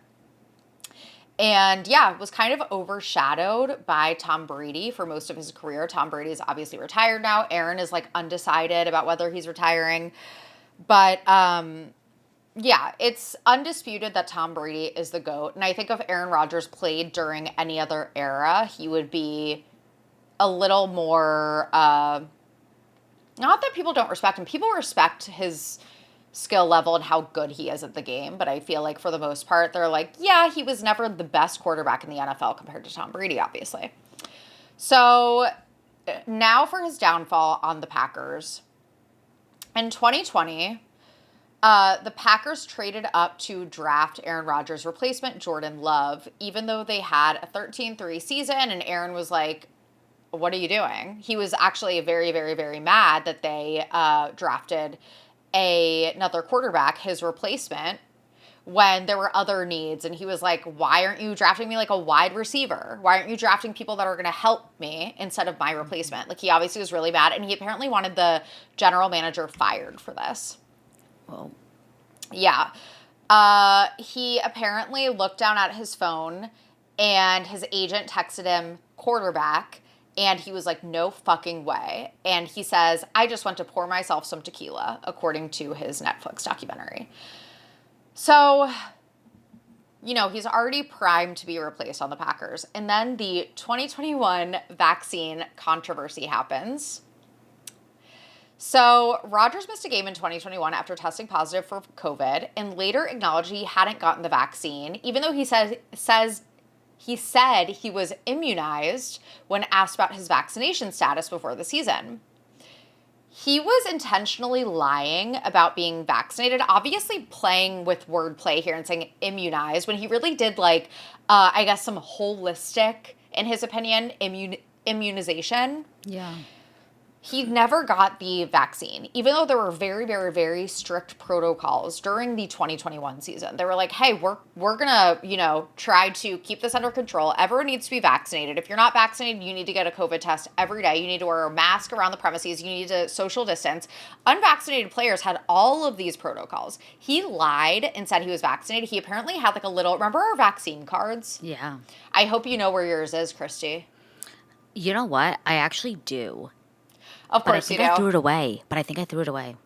And yeah, was kind of overshadowed by Tom Brady for most of his career. Tom Brady is obviously retired now. Aaron is like undecided about whether he's retiring. But yeah, it's undisputed that Tom Brady is the GOAT. And I think if Aaron Rodgers played during any other era, he would be a little more, not that people don't respect him. People respect his skill level and how good he is at the game. But I feel like for the most part, they're like, yeah, he was never the best quarterback in the NFL compared to Tom Brady, obviously. So now for his downfall on the Packers. In 2020, the Packers traded up to draft Aaron Rodgers' replacement, Jordan Love, even though they had a 13-3 season, and Aaron was like, what are you doing? He was actually very, very, very mad that they drafted another quarterback, his replacement, when there were other needs. And he was like, why aren't you drafting me like a wide receiver? Why aren't you drafting people that are going to help me instead of my replacement? Like, he obviously was really mad, and he apparently wanted the general manager fired for this. Well, yeah. He apparently looked down at his phone, and his agent texted him quarterback, and he was like, no fucking way. And he says, I just went to pour myself some tequila, according to his Netflix documentary. So, you know, he's already primed to be replaced on the Packers. And then the 2021 vaccine controversy happens. So, Rodgers missed a game in 2021 after testing positive for COVID, and later acknowledged he hadn't gotten the vaccine, even though he said he was immunized when asked about his vaccination status before the season. He was intentionally lying about being vaccinated, obviously playing with wordplay here and saying immunized, when he really did, like, I guess some holistic, in his opinion, immunization. yeah. He never got the vaccine, even though there were very, very, very strict protocols during the 2021 season. They were like, hey, we're going to, you know, try to keep this under control. Everyone needs to be vaccinated. If you're not vaccinated, you need to get a COVID test every day. You need to wear a mask around the premises. You need to social distance. Unvaccinated players had all of these protocols. He lied and said he was vaccinated. He apparently had like a little, remember our vaccine cards? Yeah. I hope you know where yours is, Christy. You know what? I actually do. Of But I course you think do. I threw it away.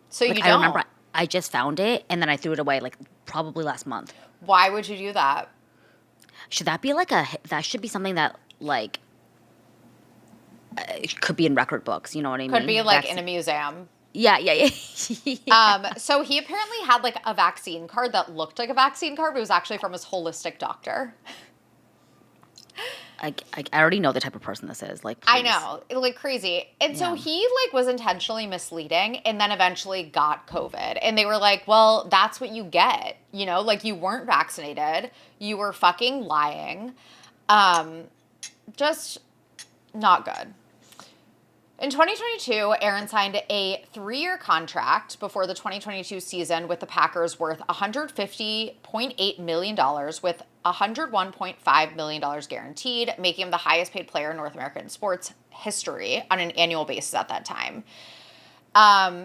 So Like, you I don't? remember I just found it and then I threw it away like probably last month. Why would you do that? Should that be like that should be something that like it could be in record books, you know what I mean? Could be like in a museum. Yeah. Yeah. So he apparently had like a vaccine card that looked like a vaccine card, but it was actually from his holistic doctor. I already know the type of person this is. Like, I please. know, like crazy. And so Yeah. he like was intentionally misleading and then eventually got COVID. And they were like, well, that's what you get. You know, like you weren't vaccinated. You were fucking lying. Just not good. In 2022, Aaron signed a 3-year contract before the 2022 season with the Packers worth $150.8 million with $101.5 million guaranteed, making him the highest paid player in North American sports history on an annual basis at that time.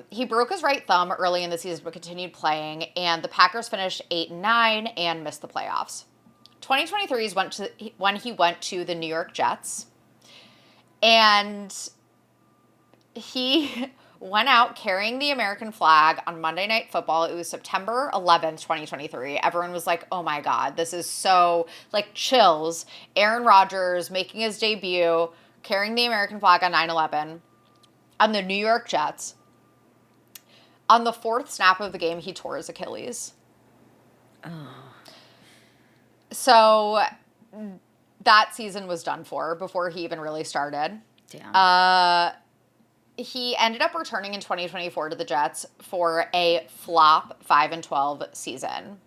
He broke his right thumb early in the season but continued playing, and the Packers finished 8-9 and missed the playoffs. 2023 is when he went to the New York Jets, and he went out carrying the American flag on Monday Night Football. It was September 11th, 2023. Everyone was like, oh my God, this is so, like, chills. Aaron Rodgers making his debut, carrying the American flag on 9/11 on the New York Jets. On the 4th snap of the game, he tore his Achilles. Oh. So that season was done for before he even really started. Damn. He ended up returning in 2024 to the Jets for a flop 5-12 season.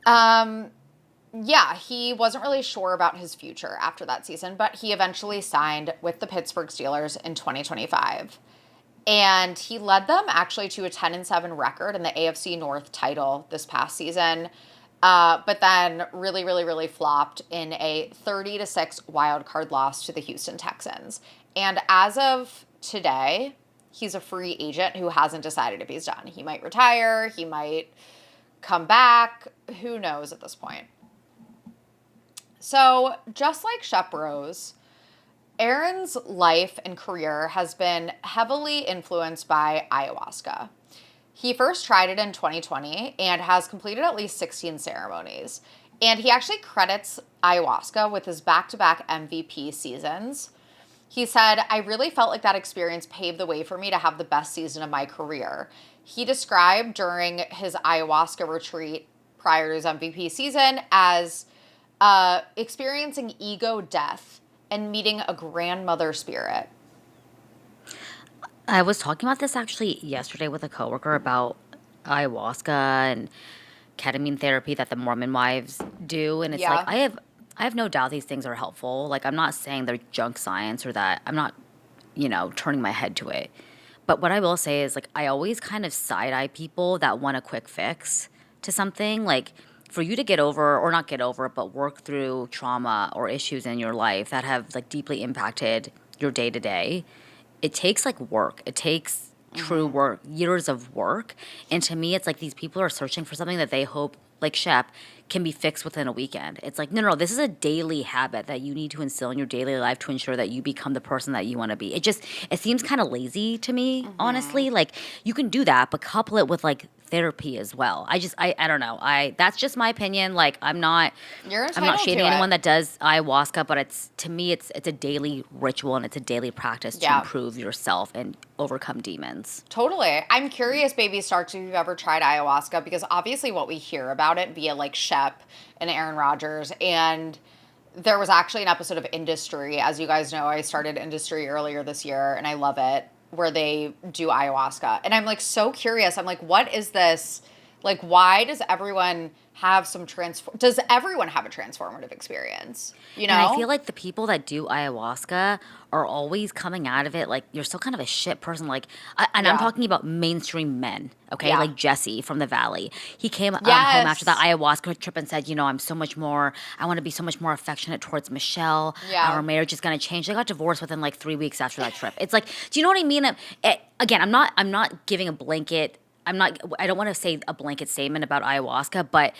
Yeah, he wasn't really sure about his future after that season, but he eventually signed with the Pittsburgh Steelers in 2025. And he led them actually to a 10-7 record in the AFC North title this past season. But then really, really, really flopped in a 30-6 wild card loss to the Houston Texans. And as of today, he's a free agent who hasn't decided if he's done. He might retire, he might come back, who knows at this point. So, just like Shep Rose, Aaron's life and career has been heavily influenced by ayahuasca. He first tried it in 2020 and has completed at least 16 ceremonies. And he actually credits ayahuasca with his back-to-back MVP seasons. He said, I really felt like that experience paved the way for me to have the best season of my career. He described during his ayahuasca retreat prior to his MVP season as experiencing ego death and meeting a grandmother spirit. I was talking about this actually yesterday with a coworker about ayahuasca and ketamine therapy that the Mormon wives do, and it's Yeah. like I have no doubt these things are helpful. Like, I'm not saying they're junk science or that I'm not, turning my head to it. But what I will say is, like, I always kind of side eye people that want a quick fix to something. Like, for you to get over, or not get over, but work through trauma or issues in your life that have, like, deeply impacted your day to day, it takes, like, work. It takes true work, years of work. And to me, it's like these people are searching for something that they hope, like Shep, can be fixed within a weekend. It's like, no, this is a daily habit that you need to instill in your daily life to ensure that you become the person that you want to be. It seems kind of lazy to me, honestly. Like, you can do that, but couple it with, like, therapy as well. I don't know. That's just my opinion. Like, You're I'm not entitled shading to anyone it. that does ayahuasca, but to me it's a daily ritual and it's a daily practice to Yeah. improve yourself and overcome demons. Totally. I'm curious, Baby Starks, if you've ever tried ayahuasca, because obviously what we hear about it via like Shep and Aaron Rodgers, and there was actually an episode of Industry. As you guys know, I started Industry earlier this year, and I love it, where they do ayahuasca. And I'm like so curious. I'm like, what is this? Like, why does everyone have does everyone have a transformative experience? You know? And I feel like the people that do ayahuasca are always coming out of it like you're still kind of a shit person. Like, I'm Yeah. talking about mainstream men, okay? Yeah. Like Jesse from the Valley. He came home Yes. after that ayahuasca trip and said, I want to be so much more affectionate towards Michelle. Yeah. Our marriage is going to change. They got divorced within like 3 weeks after that trip. It's like, do you know what I mean? Again, I'm not giving a blanket. I don't want to say a blanket statement about ayahuasca, but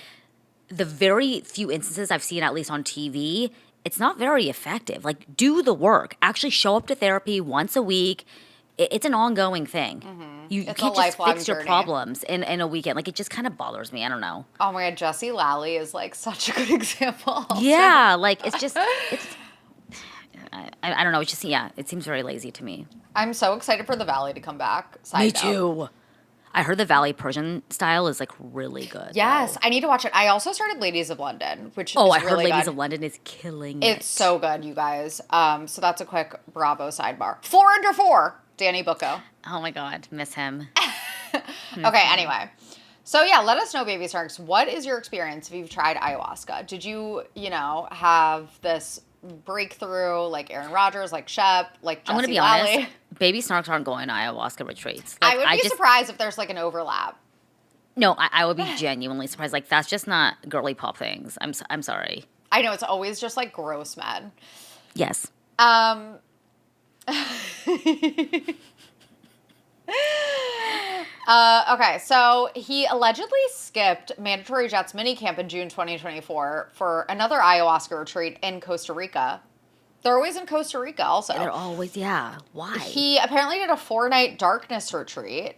the very few instances I've seen, at least on TV, it's not very effective. Like, do the work. Actually show up to therapy once a week. It's an ongoing thing. You It's a can't just lifelong fix your journey. problems in a weekend. Like, it just kind of bothers me. I don't know. Oh my God, Jessie Lally is like such a good example. also. Yeah, like, it's I don't know. It's just, it seems very lazy to me. I'm so excited for the Valley to come back. Side note. I heard the Valley Persian style is like really good. Yes, though. I need to watch it. I also started Ladies of London, which Oh, is I heard really Ladies good. of London is killing it. It's so good, you guys. So that's a quick Bravo sidebar. 4 under 4, Danny Bucco. Oh my God, miss him. Okay, anyway. So yeah, let us know, Baby Starks. What is your experience if you've tried ayahuasca? Did you, have this breakthrough like Aaron Rodgers, like Shep, like Jessie I'm gonna be Lally? honest. Baby Snarks aren't going to ayahuasca retreats. I would be surprised if there's like an overlap. No, I would be genuinely surprised. Like, that's just not girly pop things. I'm sorry. I know, it's always just like gross men. Yes. Okay, so he allegedly skipped Mandatory Jets minicamp in June 2024 for another ayahuasca retreat in Costa Rica. They're always in Costa Rica also. They're always, why? He apparently did a 4-night darkness retreat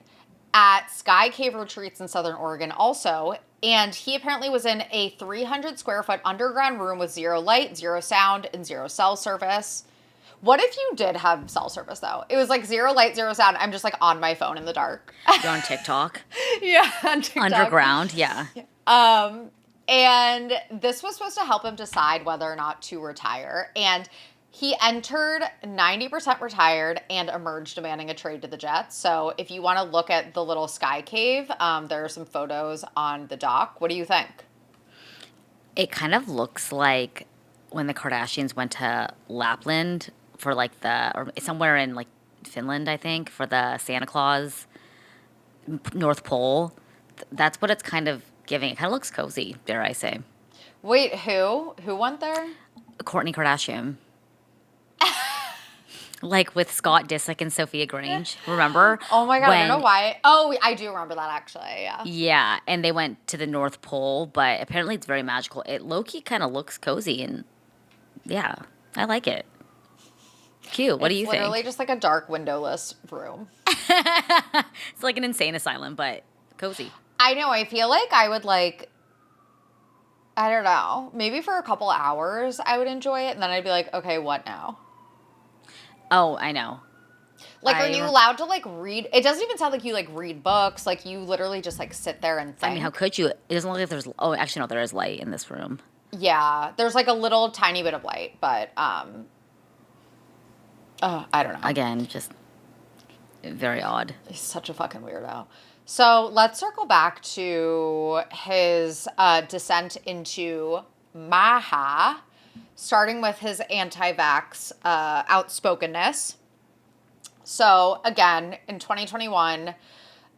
at Sky Cave Retreats in Southern Oregon also. And he apparently was in a 300 square foot underground room with 0 light, 0 sound, and 0 cell service. What if you did have cell service though? It was like 0 light, 0 sound. I'm just like on my phone in the dark. You're on TikTok. Yeah, on TikTok. Underground, yeah. And this was supposed to help him decide whether or not to retire. And he entered 90% retired and emerged demanding a trade to the Jets. So if you want to look at the little Sky Cave, there are some photos on the dock. What do you think? It kind of looks like when the Kardashians went to Lapland for like or somewhere in like Finland, I think, for the Santa Claus North Pole. That's what it's kind of giving. It kind of looks cozy, dare I say. Wait, who? Who went there? Kourtney Kardashian. Like with Scott Disick and Sophia Grange. Remember? Oh my God, I don't know When, why. Oh, I do remember that actually, yeah. yeah, and they went to the North Pole, but apparently it's very magical. It low-key kind of looks cozy, and yeah, I like it. Cute. What do It's you literally think? just like a dark windowless room. It's like an insane asylum, but cozy. I know, I feel like I would like, I don't know, maybe for a couple hours I would enjoy it and then I'd be like, okay, what now? Oh, I know. Like, are I you rem- allowed to like read? It doesn't even sound like you like read books. Like, you literally just like sit there and I think. mean, how could you? It doesn't look like there's. Oh, actually, no, there is light in this room. Yeah, there's like a little tiny bit of light, but I don't know. Again, just very odd. He's such a fucking weirdo. So let's circle back to his descent into MAHA, starting with his anti-vax outspokenness. So again, in 2021,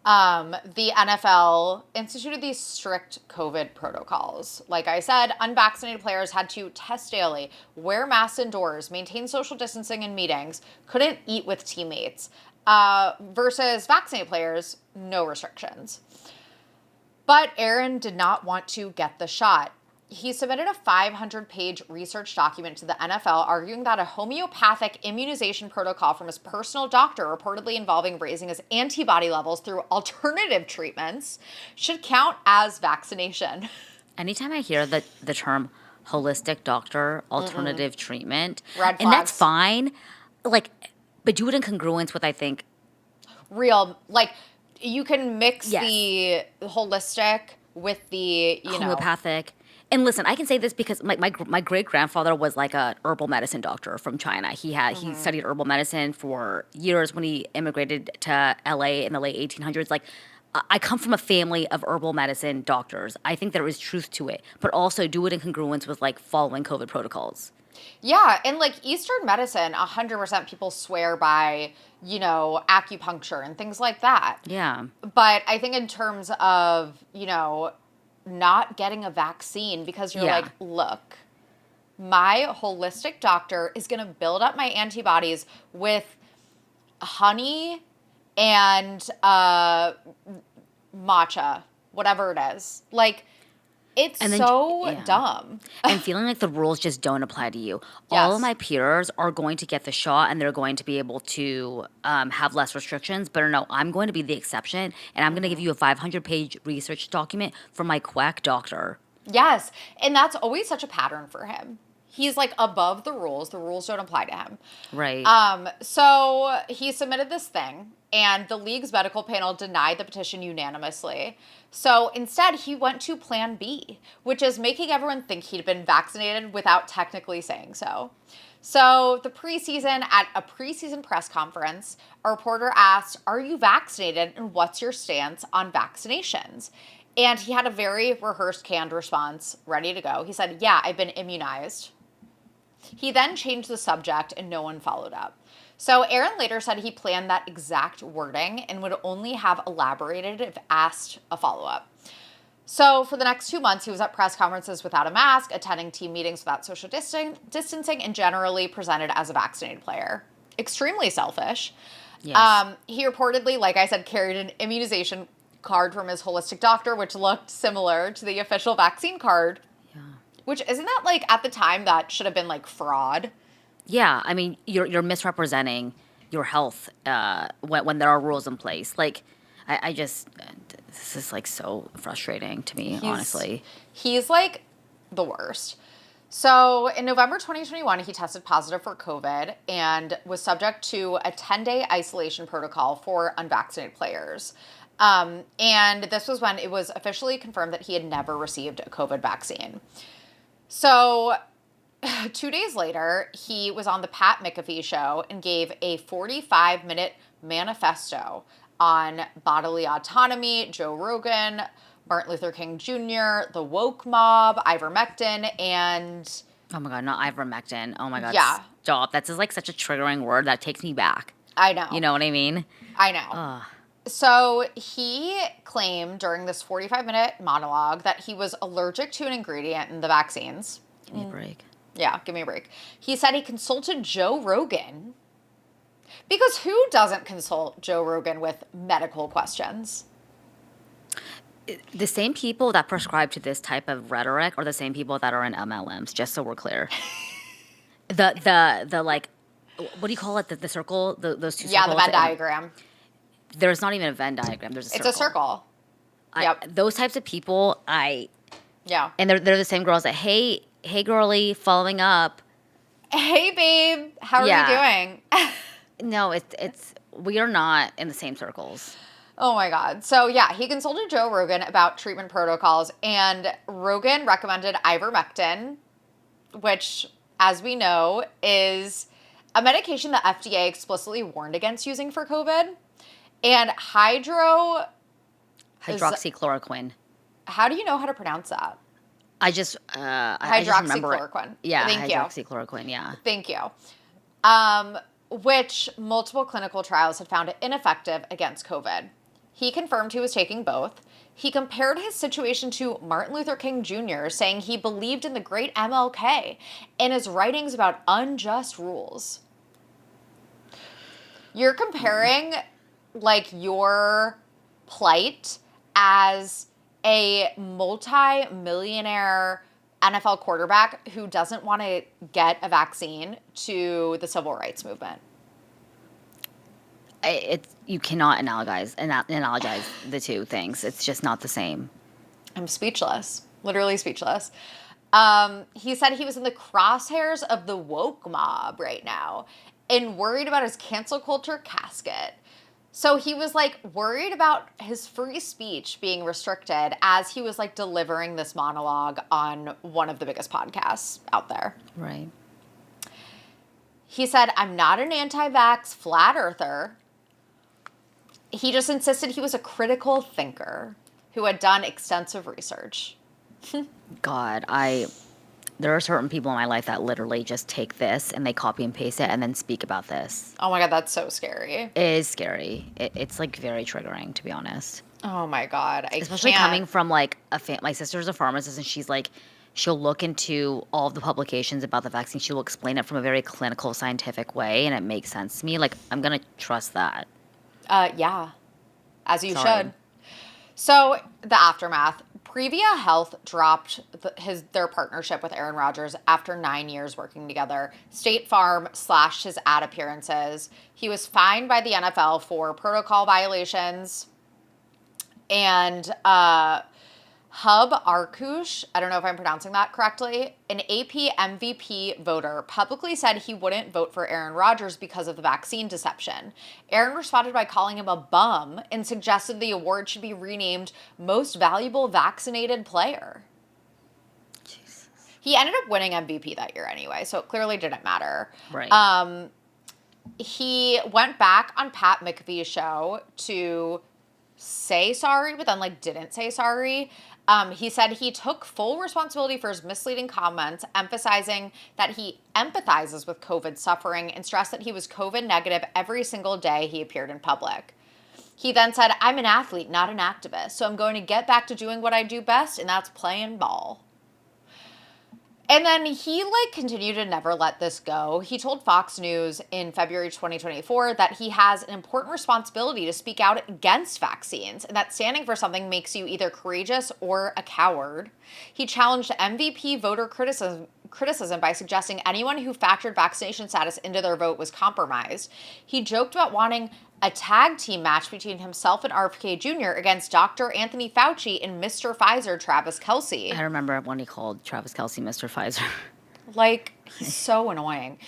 the NFL instituted these strict COVID protocols. Like I said, unvaccinated players had to test daily, wear masks indoors, maintain social distancing in meetings, couldn't eat with teammates. Versus vaccinated players, no restrictions. But Aaron did not want to get the shot. He submitted a 500-page research document to the NFL arguing that a homeopathic immunization protocol from his personal doctor, reportedly involving raising his antibody levels through alternative treatments, should count as vaccination. Anytime I hear the term holistic doctor, alternative treatment, Red and that's flags. fine, like, but do it in congruence with, I think, Real, like, you can mix yes, the holistic with the, homeopathic. And listen, I can say this because my great grandfather was like a herbal medicine doctor from China. He studied herbal medicine for years when he immigrated to LA in the late 1800s. Like, I come from a family of herbal medicine doctors. I think there is truth to it, but also do it in congruence with like following COVID protocols. Yeah, and like Eastern medicine, 100% people swear by, acupuncture and things like that. Yeah. But I think in terms of, not getting a vaccine because you're Yeah. like, look, my holistic doctor is going to build up my antibodies with honey and matcha, whatever it is. Like, it's And then so yeah. dumb. And feeling like the rules just don't apply to you. All of Yes. my peers are going to get the shot and they're going to be able to have less restrictions. But no, I'm going to be the exception and I'm going to give you a 500-page research document from my quack doctor. Yes. And that's always such a pattern for him. He's like above the rules. The rules don't apply to him. Right. So he submitted this thing, and the league's medical panel denied the petition unanimously. So instead, he went to Plan B, which is making everyone think he'd been vaccinated without technically saying so. So at a preseason press conference, a reporter asked, "Are you vaccinated, and what's your stance on vaccinations?" And he had a very rehearsed, canned response ready to go. He said, "Yeah, I've been immunized." He then changed the subject and no one followed up. So Aaron later said he planned that exact wording and would only have elaborated if asked a follow-up. So for the next 2 months, he was at press conferences without a mask, attending team meetings without social distancing, and generally presented as a vaccinated player. Extremely selfish. Yes. He reportedly, like I said, carried an immunization card from his holistic doctor, which looked similar to the official vaccine card. Yeah. Which, isn't that like at the time that should have been like fraud? Yeah. I mean, you're misrepresenting your health when there are rules in place. Like, I just this is like so frustrating to me, honestly. He's like the worst. So in November 2021, he tested positive for COVID and was subject to a 10-day isolation protocol for unvaccinated players. And this was when it was officially confirmed that he had never received a COVID vaccine. So 2 days later, he was on the Pat McAfee show and gave a 45-minute manifesto on bodily autonomy, Joe Rogan, Martin Luther King Jr., the woke mob, ivermectin, and... Oh my God, not ivermectin. Oh my God, Yeah. stop. That's just like such a triggering word that takes me back. I know. You know what I mean? I know. Ugh. So he claimed during this 45-minute monologue that he was allergic to an ingredient in the vaccines. Give me a break. Yeah, give me a break. He said he consulted Joe Rogan. Because who doesn't consult Joe Rogan with medical questions? The same people that prescribe to this type of rhetoric are the same people that are in MLMs, just so we're clear. The like, what do you call it? The circle, those two Yeah, the circles. Venn diagram. There's not even a Venn diagram. There's a circle. It's a circle. Yep. Those types of people, Yeah. and they're the same girls that, hey girly, following up. Hey, babe, how are you doing? No, we are not in the same circles. Oh my God. So yeah, he consulted Joe Rogan about treatment protocols, and Rogan recommended ivermectin, which, as we know, is a medication the FDA explicitly warned against using for COVID. And hydroxychloroquine. How do you know how to pronounce that? I just remember it. Hydroxychloroquine. Yeah, Thank you. hydroxychloroquine, yeah. Thank you. Which multiple clinical trials had found ineffective against COVID. He confirmed he was taking both. He compared his situation to Martin Luther King Jr., saying he believed in the great MLK and his writings about unjust rules. You're comparing, like, your plight as a multi-millionaire NFL quarterback who doesn't want to get a vaccine to the civil rights movement. You cannot analogize the two things. It's just not the same. I'm speechless, literally speechless. He said he was in the crosshairs of the woke mob right now and worried about his cancel culture casket. So he was like worried about his free speech being restricted as he was like delivering this monologue on one of the biggest podcasts out there. Right. He said, I'm not an anti-vax flat earther. He just insisted he was a critical thinker who had done extensive research. God, there are certain people in my life that literally just take this and they copy and paste it and then speak about this. Oh my God, that's so scary. It is scary. It's like very triggering, to be honest. Oh my God, especially coming from like my sister's a pharmacist, and she's like, she'll look into all of the publications about the vaccine. She will explain it from a very clinical, scientific way, and it makes sense to me. Like, I'm gonna trust that. Yeah, as you should. So the aftermath. Previa Health dropped their partnership with Aaron Rodgers after 9 years working together. State Farm slashed his ad appearances. He was fined by the NFL for protocol violations. And Hub Arkush, I don't know if I'm pronouncing that correctly, an AP MVP voter, publicly said he wouldn't vote for Aaron Rodgers because of the vaccine deception. Aaron responded by calling him a bum and suggested the award should be renamed Most Valuable Vaccinated Player. Jesus. He ended up winning MVP that year anyway, so it clearly didn't matter. Right. He went back on Pat McAfee's show to say sorry, but then like didn't say sorry. He said he took full responsibility for his misleading comments, emphasizing that he empathizes with COVID suffering and stressed that he was COVID negative every single day he appeared in public. He then said, I'm an athlete, not an activist, so I'm going to get back to doing what I do best, and that's playing ball. And then he continued to never let this go. He told Fox News in February 2024 that he has an important responsibility to speak out against vaccines and that standing for something makes you either courageous or a coward. He challenged MVP voter criticism by suggesting anyone who factored vaccination status into their vote was compromised. He joked about wanting a tag team match between himself and RFK Jr. against Dr. Anthony Fauci and Mr. Pfizer, Travis Kelce. I remember when he called Travis Kelce Mr. Pfizer. He's so annoying.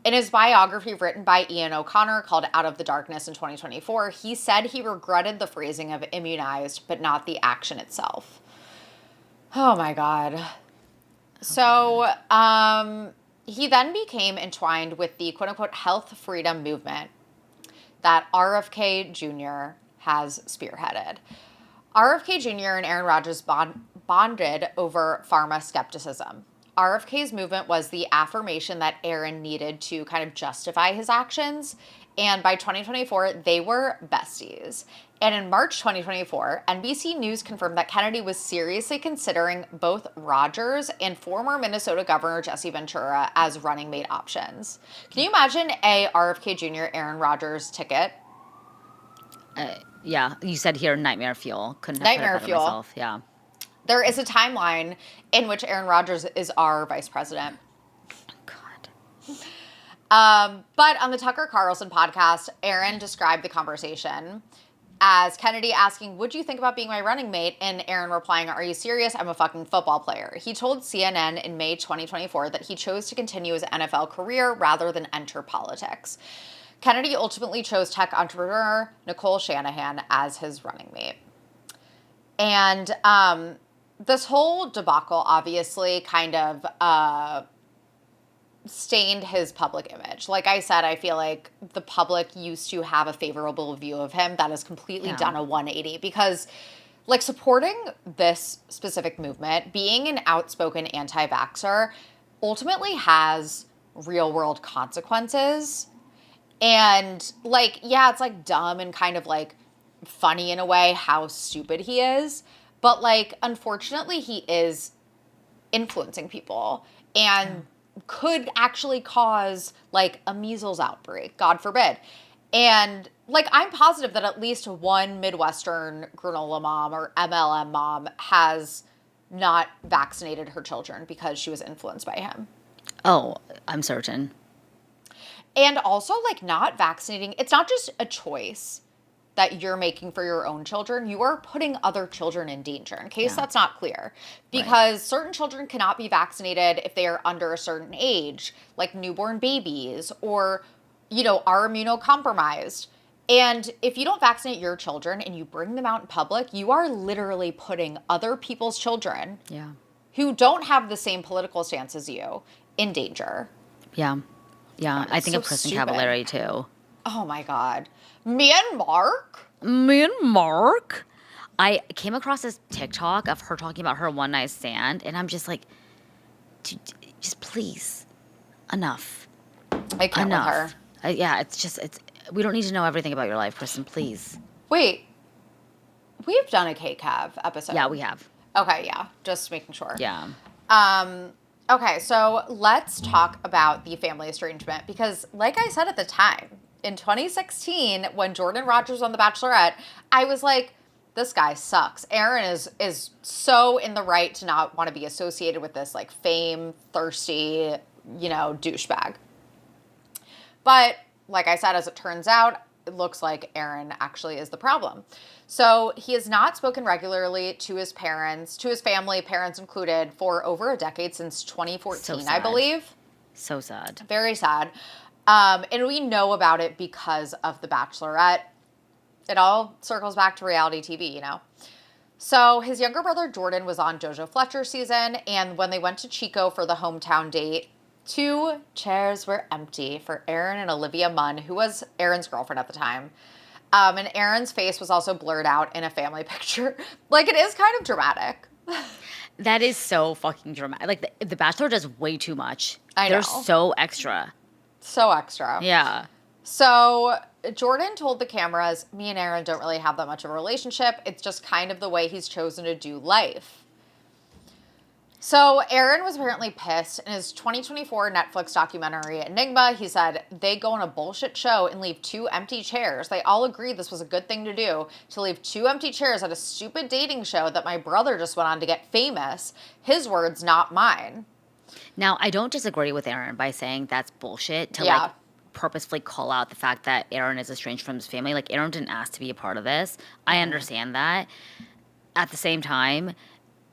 In his biography written by Ian O'Connor called Out of the Darkness in 2024, he said he regretted the phrasing of immunized, but not the action itself. Oh my God. So, he then became entwined with the quote-unquote health freedom movement that RFK Jr. has spearheaded. RFK Jr. and Aaron Rodgers bonded over pharma skepticism. RFK's movement was the affirmation that Aaron needed to kind of justify his actions. And by 2024, they were besties. And in March 2024, NBC News confirmed that Kennedy was seriously considering both Rodgers and former Minnesota Governor Jesse Ventura as running mate options. Can you imagine a RFK Jr. Aaron Rodgers ticket? Yeah, you said here nightmare fuel. Couldn't have Nightmare put it better fuel. myself. Yeah. There is a timeline in which Aaron Rodgers is our vice president. God. But on the Tucker Carlson podcast, Aaron described the conversation as Kennedy asking, "Would you think about being my running mate?" And Aaron replying, "Are you serious? I'm a fucking football player." He told CNN in May 2024 that he chose to continue his NFL career rather than enter politics. Kennedy ultimately chose tech entrepreneur Nicole Shanahan as his running mate. And this whole debacle obviously kind of stained his public image. Like I said, I feel like the public used to have a favorable view of him that has completely done a 180 because like supporting this specific movement, being an outspoken anti-vaxxer ultimately has real world consequences. And like, yeah, it's like dumb and kind of like funny in a way how stupid he is. But like, unfortunately, he is influencing people and could actually cause like a measles outbreak, God forbid. And like, I'm positive that at least one Midwestern granola mom or MLM mom has not vaccinated her children because she was influenced by him. Oh, I'm certain. And also, like, not vaccinating, it's not just a choice that you're making for your own children. You are putting other children in danger, in case that's not clear. Because certain children cannot be vaccinated if they are under a certain age, like newborn babies or, you know, are immunocompromised. And if you don't vaccinate your children and you bring them out in public, you are literally putting other people's children who don't have the same political stance as you in danger. Yeah. Yeah, I think of Kristen Cavallari too. Oh my God. Me and Mark? I came across this TikTok of her talking about her one night stand, and I'm just like, just please, enough. I can't with her. Yeah, we don't need to know everything about your life, Kristen, please. Wait, we've done a KCAV episode. Yeah, we have. Okay, yeah, just making sure. Yeah. Okay, so let's talk about the family estrangement because, like I said at the time, in 2016, when Jordan Rodgers was on The Bachelorette, I was like, this guy sucks. Aaron is so in the right to not want to be associated with this, like, fame-thirsty, you know, douchebag. But, like I said, as it turns out, it looks like Aaron actually is the problem. So he has not spoken regularly to his parents, to his family, parents included, for over a decade, since 2014, I believe. So sad. Very sad. And we know about it because of The Bachelorette. It all circles back to reality TV, you know. So his younger brother Jordan was on JoJo Fletcher's season, and when they went to Chico for the hometown date, 2 chairs were empty for Aaron and Olivia Munn, who was Aaron's girlfriend at the time. And Aaron's face was also blurred out in a family picture. Like, it is kind of dramatic. That is so fucking dramatic. Like, the Bachelor does way too much. I know. They're so extra. So extra. Yeah. So Jordan told the cameras, "Me and Aaron don't really have that much of a relationship. It's just kind of the way he's chosen to do life." So Aaron was apparently pissed. In his 2024 Netflix documentary Enigma, he said, "They go on a bullshit show and leave 2 empty chairs. They all agreed this was a good thing to do, to leave 2 empty chairs at a stupid dating show that my brother just went on to get famous." His words, not mine. Now, I don't disagree with Aaron by saying that's bullshit to like purposefully call out the fact that Aaron is estranged from his family. Like, Aaron didn't ask to be a part of this. I understand that. At the same time,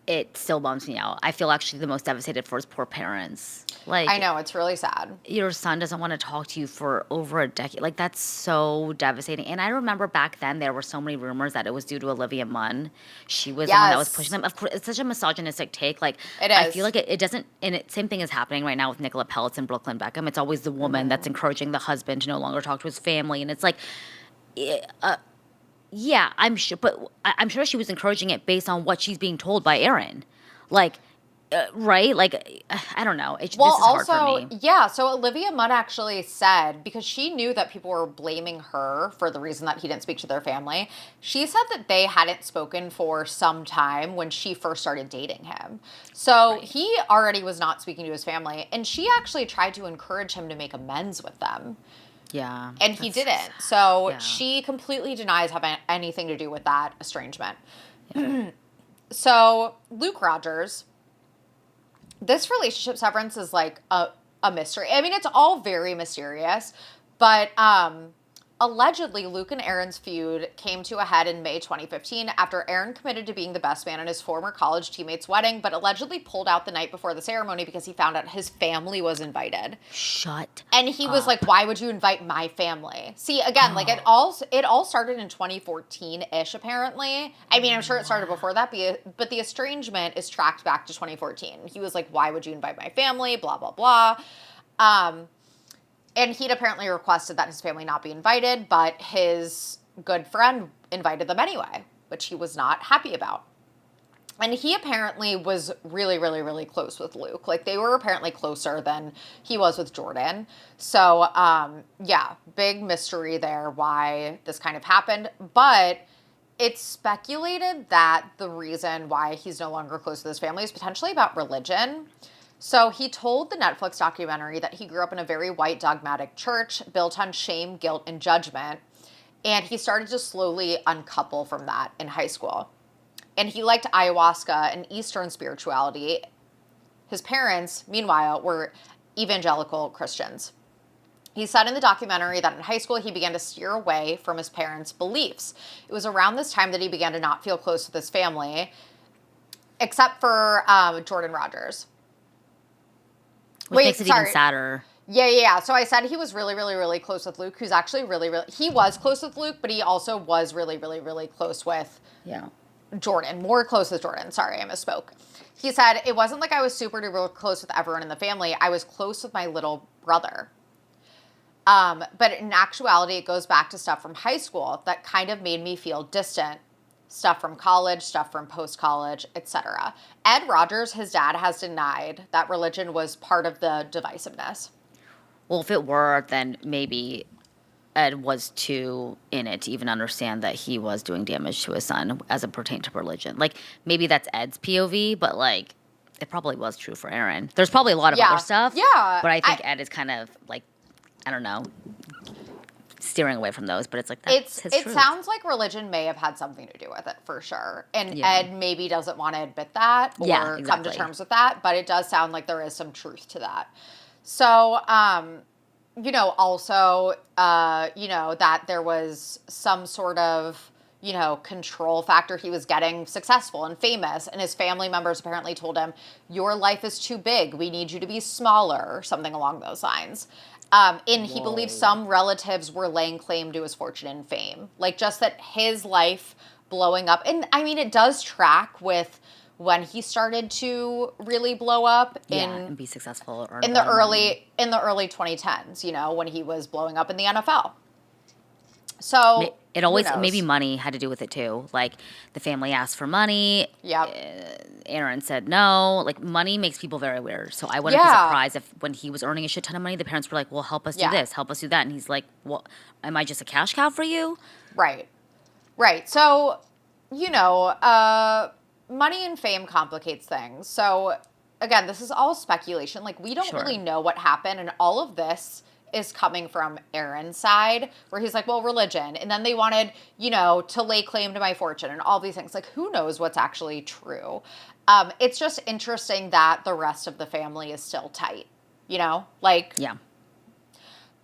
it still bums me out. I feel actually the most devastated for his poor parents. Like, I know, it's really sad. Your son doesn't want to talk to you for over a decade. Like, that's so devastating. And I remember back then there were so many rumors that it was due to Olivia Munn. She was the one that was pushing them. Of course, it's such a misogynistic take. Like, it is. I feel like it doesn't, and same thing is happening right now with Nicola Peltz and Brooklyn Beckham. It's always the woman that's encouraging the husband to no longer talk to his family. And it's like, yeah, I'm sure, but I'm sure she was encouraging it based on what she's being told by Aaron. Like, right? Like, I don't know. This Well, is hard for also, me. yeah, so Olivia Munn actually said, because she knew that people were blaming her for the reason that he didn't speak to their family, she said that they hadn't spoken for some time when she first started dating him. So Right. he already was not speaking to his family, and she actually tried to encourage him to make amends with them. Yeah. And he That's so sad. didn't. So Yeah. she completely denies having anything to do with that estrangement. Yeah. So Luke Rodgers, this relationship severance is like a mystery. I mean, it's all very mysterious, but allegedly Luke and Aaron's feud came to a head in May 2015 after Aaron committed to being the best man at his former college teammate's wedding, but allegedly pulled out the night before the ceremony because he found out his family was invited. Shut And he was like, up. "Why would you invite my family?" See, again, like Oh, it all started in 2014-ish apparently. I mean, I'm sure it started wow. before that, but the estrangement is tracked back to 2014. He was like, "Why would you invite my family?" blah blah blah. Um and he'd apparently requested that his family not be invited, but his good friend invited them anyway, which he was not happy about. And he apparently was really, really, really close with Luke. Like, they were apparently closer than he was with Jordan. So, yeah, big mystery there why this kind of happened. But it's speculated that the reason why he's no longer close with his family is potentially about religion. So he told the Netflix documentary that he grew up in a very white, dogmatic church built on shame, guilt, and judgment. And he started to slowly uncouple from that in high school. And he liked ayahuasca and Eastern spirituality. His parents, meanwhile, were evangelical Christians. He said in the documentary that in high school he began to steer away from his parents' beliefs. It was around this time that he began to not feel close with his family, except for Jordan Rodgers. Which Wait, makes it even sorry. sadder. Yeah. So I said he was really, really, really close with Luke, who's actually really, really, he was close with Luke, but he also was really, really, really close with Yeah. Jordan, more close with Jordan. Sorry, I misspoke. He said, it wasn't like I was super duper close with everyone in the family. I was close with my little brother. But in actuality, it goes back to stuff from high school that kind of made me feel distant. Stuff from college, stuff from post-college, etc. Ed Rodgers, his dad, has denied that religion was part of the divisiveness. Well, if it were, then maybe Ed was too in it to even understand that he was doing damage to his son as it pertained to religion. Like, maybe that's Ed's POV, but like, it probably was true for Aaron. There's probably a lot of other Yeah. stuff, Yeah. but I think Ed is kind of like, I don't know, steering away from those. But it's like that's his It truth. sounds like religion may have had something to do with it for sure. And Yeah. Ed maybe doesn't want to admit that or Yeah, come to exactly. terms with that, but it does sound like there is some truth to that. So, also, that there was some sort of, control factor. He was getting successful and famous, and his family members apparently told him, "Your life is too big. We need you to be smaller," or something along those lines. And he believes Whoa. some relatives were laying claim to his fortune and fame. Like, just that his life blowing up. And I mean, it does track with when he started to really blow up Yeah, and be successful or earn in a the lot of money. early 2010s, when he was blowing up in the NFL. So, It who always maybe knows? money had to do with it too. Like the family asked for money. Yep. Aaron said no. Like money makes people very weird. So I wouldn't be Yeah. surprised if when he was earning a shit ton of money, the parents were like, "Well, help us do Yeah. this, help us do that," and he's like, "Well, am I just a cash cow for you?" Right. Right. So, money and fame complicates things. So, again, this is all speculation. Like, we don't Sure. really know what happened. And all of this is coming from Aaron's side, where he's like, well, religion. And then they wanted, to lay claim to my fortune and all these things. Like, who knows what's actually true? It's just interesting that the rest of the family is still tight, Like, Yeah.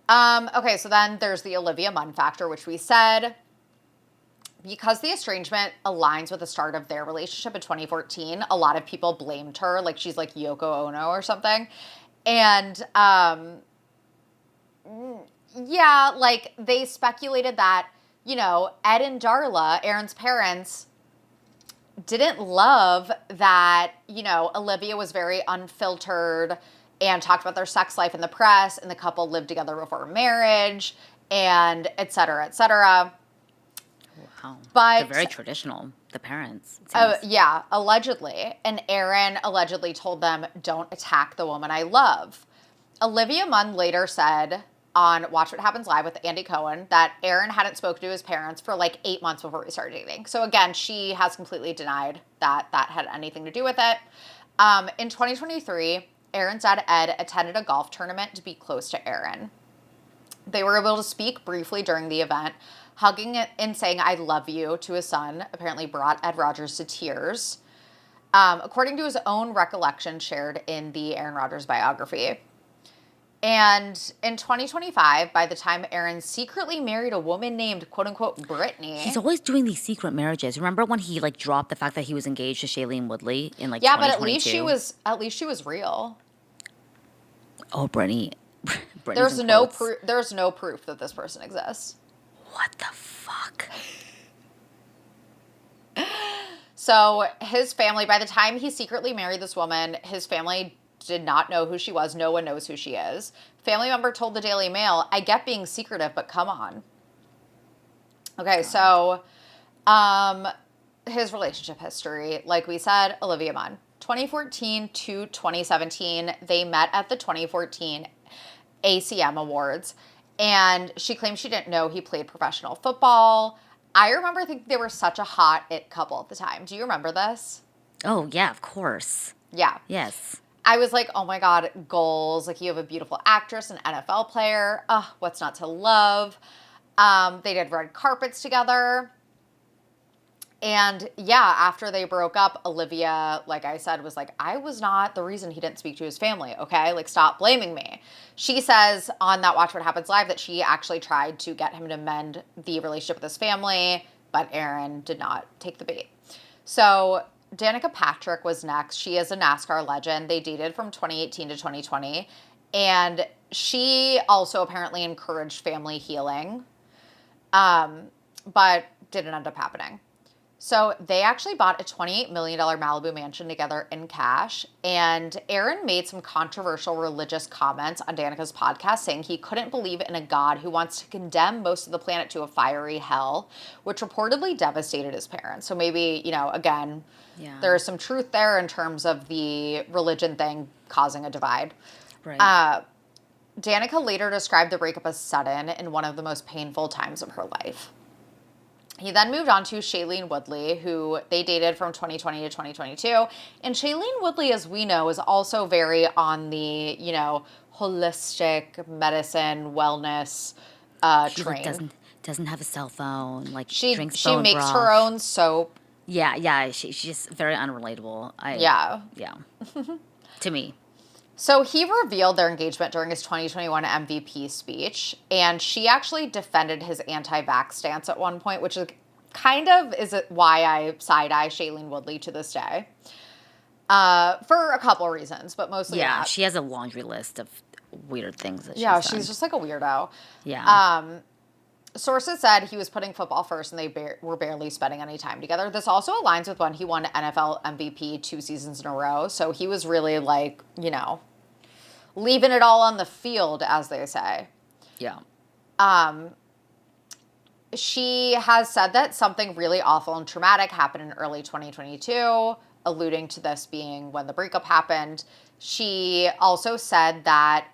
okay, so then there's the Olivia Munn factor, which we said. Because the estrangement aligns with the start of their relationship in 2014, a lot of people blamed her, like she's like Yoko Ono or something. And yeah, like they speculated that, Ed and Darla, Aaron's parents, didn't love that, Olivia was very unfiltered and talked about their sex life in the press, and the couple lived together before marriage, and et cetera, et cetera. Wow. They're But very traditional, the parents, it seems. yeah, allegedly. And Aaron allegedly told them, don't attack the woman I love. Olivia Munn later said on Watch What Happens Live with Andy Cohen that Aaron hadn't spoken to his parents for like 8 months before we started dating. So again, she has completely denied that that had anything to do with it. In 2023, Aaron's dad Ed attended a golf tournament to be close to Aaron. They were able to speak briefly during the event. Hugging and saying "I love you" to his son apparently brought Ed Rodgers to tears, according to his own recollection shared in the Aaron Rodgers biography. And in 2025, by the time Aaron secretly married a woman named "quote unquote" Brittany. He's always doing these secret marriages. Remember when he like dropped the fact that he was engaged to Shailene Woodley in like yeah, 2022? but at least she was real. Oh, Brittany. There's no proof. There's no proof that this person exists. What the fuck? So his family, by the time he secretly married this woman, his family did not know who she was. No one knows who she is. Family member told the Daily Mail, "I get being secretive, but come on." Okay, so his relationship history, like we said, Olivia Munn. 2014 to 2017, they met at the 2014 ACM Awards, and she claimed she didn't know he played professional football. I remember thinking they were such a hot it couple at the time. Do you remember this? Oh, yeah, of course. Yeah. Yes. I was like, oh my God, goals. Like, you have a beautiful actress, an NFL player. What's not to love? They did red carpets together. And yeah, after they broke up, Olivia, like I said, was like, I was not the reason he didn't speak to his family, okay? Like, stop blaming me. She says on that Watch What Happens Live that she actually tried to get him to mend the relationship with his family, but Aaron did not take the bait. So Danica Patrick was next. She is a NASCAR legend. They dated from 2018 to 2020. And she also apparently encouraged family healing, but didn't end up happening. So they actually bought a $28 million Malibu mansion together in cash. And Aaron made some controversial religious comments on Danica's podcast, saying he couldn't believe in a God who wants to condemn most of the planet to a fiery hell, which reportedly devastated his parents. So maybe, again, there is some truth there in terms of the religion thing causing a divide. Right. Danica later described the breakup as sudden and one of the most painful times of her life. He then moved on to Shailene Woodley, who they dated from 2020 to 2022. And Shailene Woodley, as we know, is also very on the, holistic medicine, wellness She train. like, doesn't have a cell phone. Like She drinks bone makes broth. her own soap. Yeah. She's just very unrelatable. Yeah. To me. So he revealed their engagement during his 2021 MVP speech, and she actually defended his anti-vax stance at one point, which is kind of why I side-eye Shailene Woodley to this day. For a couple of reasons, but mostly that. She has a laundry list of weird things that she's Yeah, done. she's just like a weirdo. Yeah. Sources said he was putting football first, and they were barely spending any time together. This also aligns with when he won NFL MVP 2 seasons in a row, so he was really like, leaving it all on the field, as they say. Yeah. She has said that something really awful and traumatic happened in early 2022, alluding to this being when the breakup happened. She also said that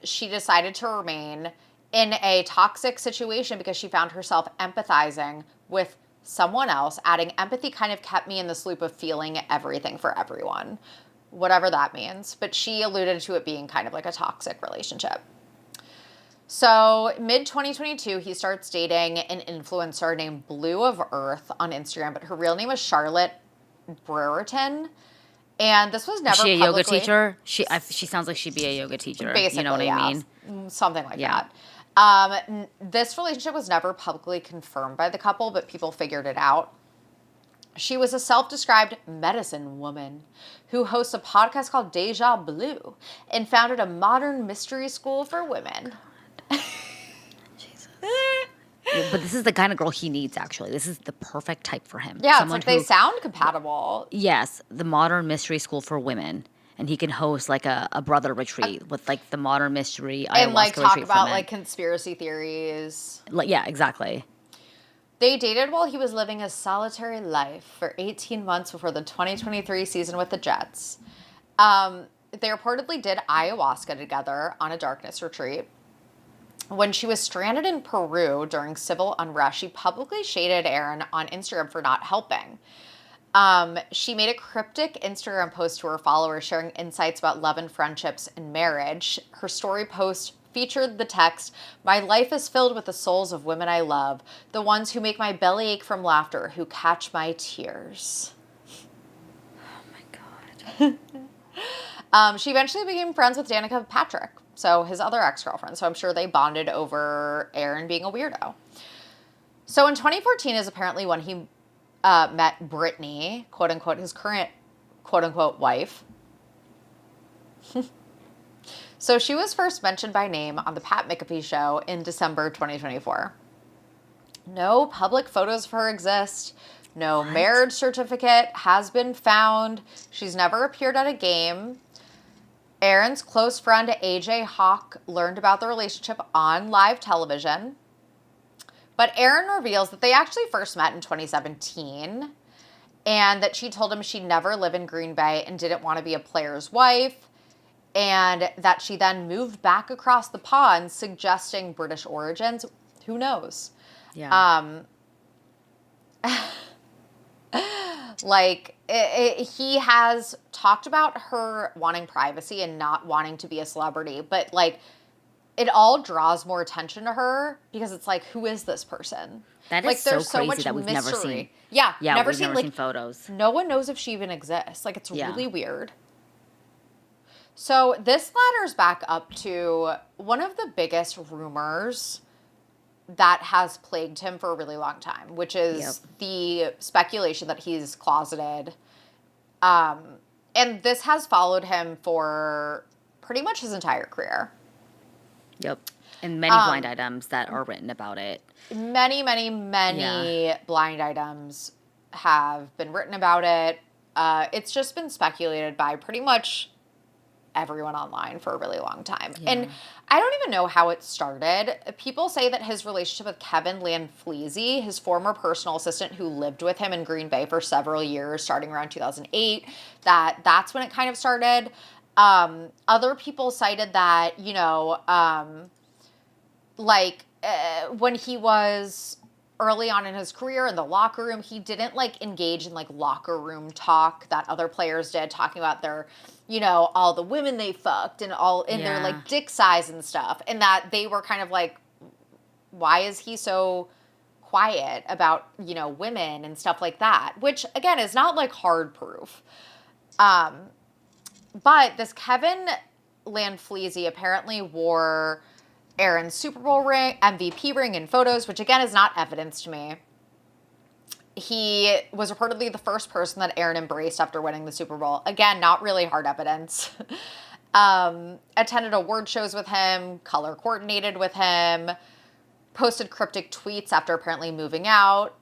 she decided to remain in a toxic situation because she found herself empathizing with someone else. Adding empathy kind of kept me in this loop of feeling everything for everyone, whatever that means. But she alluded to it being kind of like a toxic relationship. So mid-2022, he starts dating an influencer named Blue of Earth on Instagram, but her real name is Charlotte Brereton. And this was never Is she a yoga publicly- teacher? She sounds like she'd be a yoga teacher. Basically, you know what I mean? Something like that. This relationship was never publicly confirmed by the couple, but people figured it out. She was a self-described medicine woman who hosts a podcast called Deja Blue and founded a modern mystery school for women. Jesus. Yeah, but this is the kind of girl he needs, actually. This is the perfect type for him. Yeah, Someone it's like they sound compatible. Yes, the modern mystery school for women. And he can host like a brother retreat with like the modern mystery ayahuasca And like talk retreat for about men. like conspiracy theories. Yeah, exactly. They dated while he was living a solitary life for 18 months before the 2023 season with the Jets. They reportedly did ayahuasca together on a darkness retreat. When she was stranded in Peru during civil unrest, she publicly shaded Aaron on Instagram for not helping. She made a cryptic Instagram post to her followers sharing insights about love and friendships and marriage. Her story post featured the text, "My life is filled with the souls of women I love, the ones who make my belly ache from laughter, who catch my tears." Oh my God. She eventually became friends with Danica Patrick, so his other ex-girlfriend. So I'm sure they bonded over Aaron being a weirdo. So in 2014 is apparently when he met Brittany, quote unquote, his current quote unquote wife. So she was first mentioned by name on the Pat McAfee show in December 2024. No public photos of her exist. No marriage certificate has been found. She's never appeared at a game. Aaron's close friend AJ Hawk learned about the relationship on live television. But Aaron reveals that they actually first met in 2017 and that she told him she'd never live in Green Bay and didn't want to be a player's wife, and that she then moved back across the pond suggesting British origins. Who knows? Yeah. He has talked about her wanting privacy and not wanting to be a celebrity, but like it all draws more attention to her because it's like, who is this person? That is like, so there's so crazy much that we've never mystery. seen. Yeah, Yeah, never we've seen, never like, seen photos. No one knows if she even exists. Like, it's Yeah. really weird. So this ladders back up to one of the biggest rumors that has plagued him for a really long time, which is the speculation that he's closeted. And this has followed him for pretty much his entire career. Yep. And many blind items that are written about it. Many blind items have been written about it. It's just been speculated by pretty much everyone online for a really long time. Yeah. And I don't even know how it started. People say that his relationship with Kevin Lanfleezy, his former personal assistant who lived with him in Green Bay for several years, starting around 2008, that's when it kind of started. Other people cited that, when he was early on in his career in the locker room, he didn't like engage in like locker room talk that other players did, talking about their, all the women they fucked and all in their like dick size and stuff. And that they were kind of like, why is he so quiet about, women and stuff like that? Which again is not like hard proof. But this Kevin Lanfleezy apparently wore Aaron's Super Bowl ring, MVP ring in photos, which again is not evidence to me. He was reportedly the first person that Aaron embraced after winning the Super Bowl. Again, not really hard evidence. Attended award shows with him, color coordinated with him, posted cryptic tweets after apparently moving out.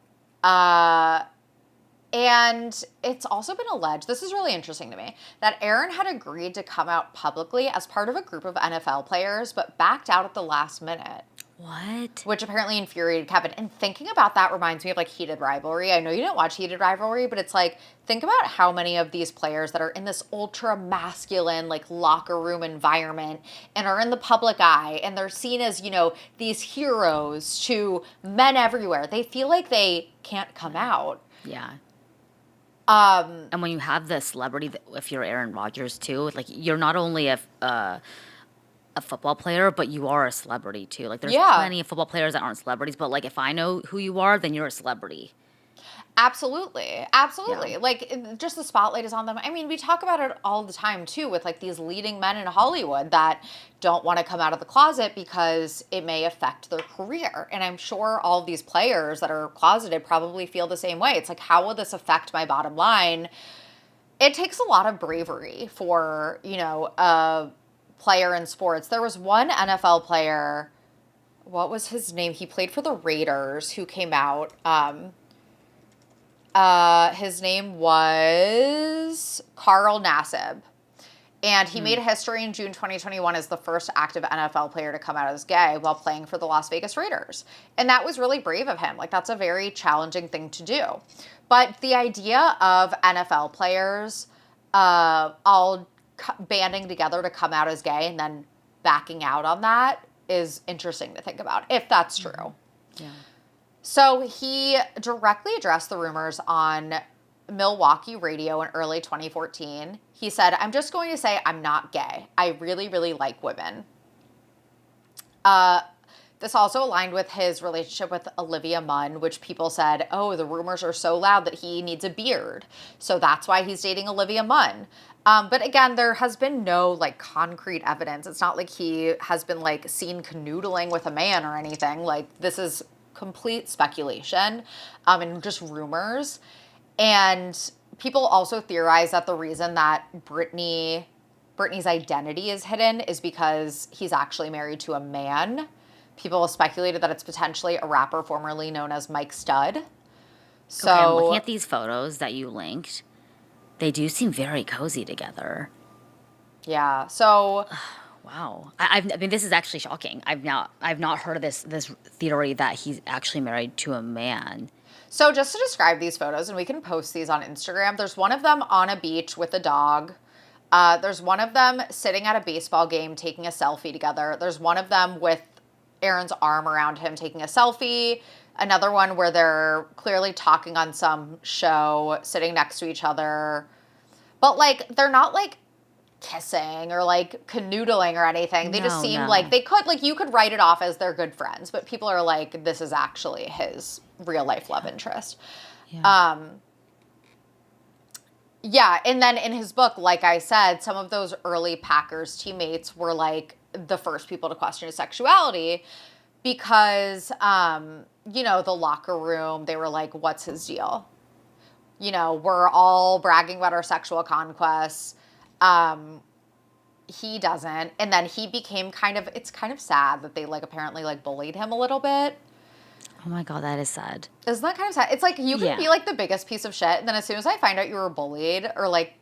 And it's also been alleged, this is really interesting to me, that Aaron had agreed to come out publicly as part of a group of NFL players, but backed out at the last minute. What? Which apparently infuriated Kevin. And thinking about that reminds me of like Heated Rivalry. I know you didn't watch Heated Rivalry, but it's like, think about how many of these players that are in this ultra masculine, like locker room environment and are in the public eye and they're seen as, these heroes to men everywhere. They feel like they can't come out. Yeah. And when you have the celebrity, if you're Aaron Rodgers too, like you're not only a football player, but you are a celebrity too. Like there's plenty of football players that aren't celebrities, but like if I know who you are, then you're a celebrity. Absolutely. Yeah. Like just the spotlight is on them. I mean, we talk about it all the time too with like these leading men in Hollywood that don't want to come out of the closet because it may affect their career. And I'm sure all of these players that are closeted probably feel the same way. It's like, how will this affect my bottom line? It takes a lot of bravery for, a player in sports. There was one NFL player, what was his name? He played for the Raiders, who came out. His name was Carl Nassib. And he made history in June 2021 as the first active NFL player to come out as gay while playing for the Las Vegas Raiders. And that was really brave of him. Like, that's a very challenging thing to do. But the idea of NFL players all banding together to come out as gay and then backing out on that is interesting to think about, if that's true. Yeah. So he directly addressed the rumors on Milwaukee radio in early 2014. He said, "I'm just going to say I'm not gay. I really, really like women." This also aligned with his relationship with Olivia Munn, which people said, oh, the rumors are so loud that he needs a beard. So that's why he's dating Olivia Munn. But again, there has been no like concrete evidence. It's not like he has been like seen canoodling with a man or anything. Like, this is complete speculation and just rumors. And people also theorize that the reason that Britney's identity is hidden is because he's actually married to a man. People have speculated that it's potentially a rapper formerly known as Mike Stud. So Okay, I'm looking at these photos that you linked. They do seem very cozy together. yeah, so Wow. I mean, this is actually shocking. I've not heard of this theory that he's actually married to a man. So just to describe these photos, and we can post these on Instagram, there's one of them on a beach with a dog. There's one of them sitting at a baseball game taking a selfie together. There's one of them with Aaron's arm around him taking a selfie. Another one where they're clearly talking on some show, sitting next to each other. But, like, they're not, like, kissing or, like, canoodling or anything. They just seem like they could, like, you could write it off as they're good friends. But people are like, this is actually his real-life love interest. Yeah. Yeah, and then in his book, like I said, some of those early Packers teammates were, like, the first people to question his sexuality because, you know, the locker room, they were like, what's his deal? You know, we're all bragging about our sexual conquests. He doesn't. And then he became it's kind of sad that they, like, apparently, like, bullied him a little bit. Oh my God, that is sad. Isn't that kind of sad? It's like you can be, like, the biggest piece of shit, and then as soon as I find out you were bullied or, like,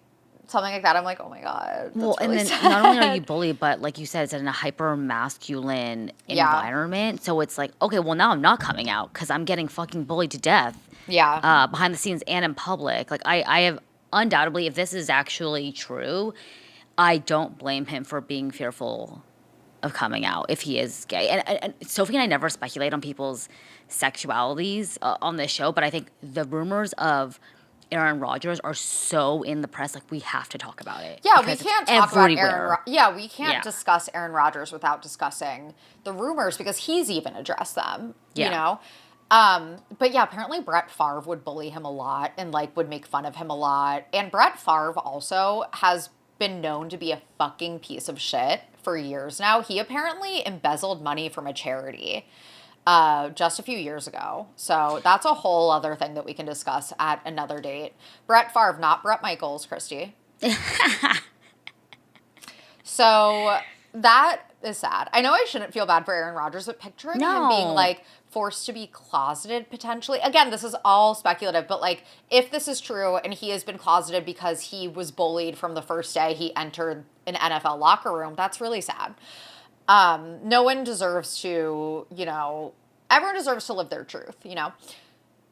something like that, I'm like, oh my God. Well, really and then sad. not only are you bullied, but like you said, it's in a hyper masculine environment. So it's like, okay, well, now I'm not coming out because I'm getting fucking bullied to death. Yeah. Behind the scenes and in public. Like, I have undoubtedly, if this is actually true, I don't blame him for being fearful of coming out if he is gay. And Sophie and I never speculate on people's sexualities on this show, but I think the rumors of Aaron Rodgers are so in the press, like, we have to talk about it. Yeah, we can't talk about everywhere. we can't discuss Aaron Rodgers without discussing the rumors because he's even addressed them, you know? But yeah, apparently Brett Favre would bully him a lot and, like, would make fun of him a lot. And Brett Favre also has been known to be a fucking piece of shit for years now. He apparently embezzled money from a charity just a few years ago. So that's a whole other thing that we can discuss at another date. Brett Favre, not Brett Michaels, Christy. So that is sad. I know I shouldn't feel bad for Aaron Rodgers, but picturing him being, like, forced to be closeted potentially. Again, this is all speculative, but, like, if this is true and he has been closeted because he was bullied from the first day he entered an NFL locker room, that's really sad. No one deserves to, you know, everyone deserves to live their truth, you know.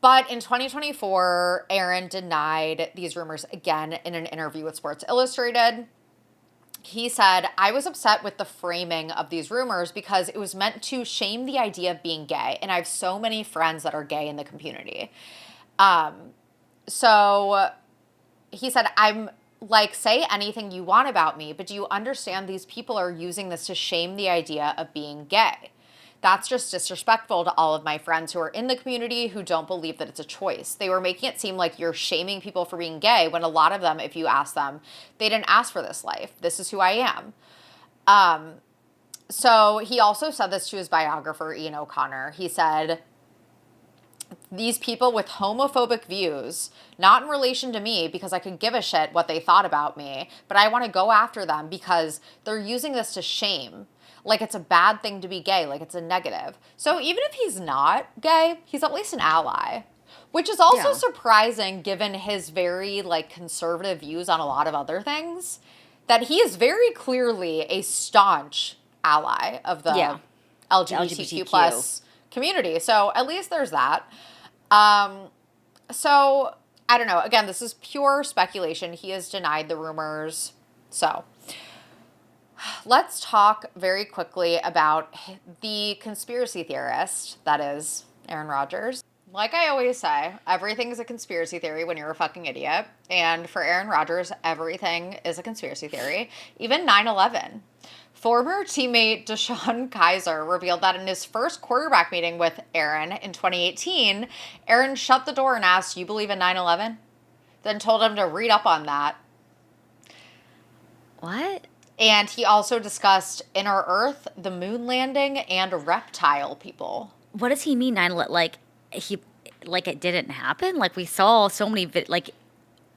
But in 2024, Aaron denied these rumors again in an interview with Sports Illustrated. He said, I was upset with the framing of these rumors because it was meant to shame the idea of being gay. And I have so many friends that are gay in the community. So he said, I'm like, say anything you want about me, but do you understand these people are using this to shame the idea of being gay? That's just disrespectful to all of my friends who are in the community who don't believe that it's a choice. They were making it seem like you're shaming people for being gay when a lot of them, if you ask them, they didn't ask for this life. This is who I am. So he also said this to his biographer, Ian O'Connor. He said, these people with homophobic views, not in relation to me because I could give a shit what they thought about me, but I want to go after them because they're using this to shame. Like, it's a bad thing to be gay, like it's a negative. So even if he's not gay, he's at least an ally, which is also surprising given his very, like, conservative views on a lot of other things. that he is very clearly a staunch ally of the LGBTQ plus community. So at least there's that. So I don't know. Again, this is pure speculation. He has denied the rumors. So let's talk very quickly about the conspiracy theorist that is Aaron Rodgers. Like I always say, everything is a conspiracy theory when you're a fucking idiot. And for Aaron Rodgers, everything is a conspiracy theory. Even 9/11. Former teammate Deshaun Kaiser revealed that in his first quarterback meeting with Aaron in 2018, Aaron shut the door and asked, "You believe in 9/11?" Then told him to read up on that. What? And he also discussed inner Earth, the moon landing, and reptile people. What does he mean? Like it didn't happen? Like we saw so many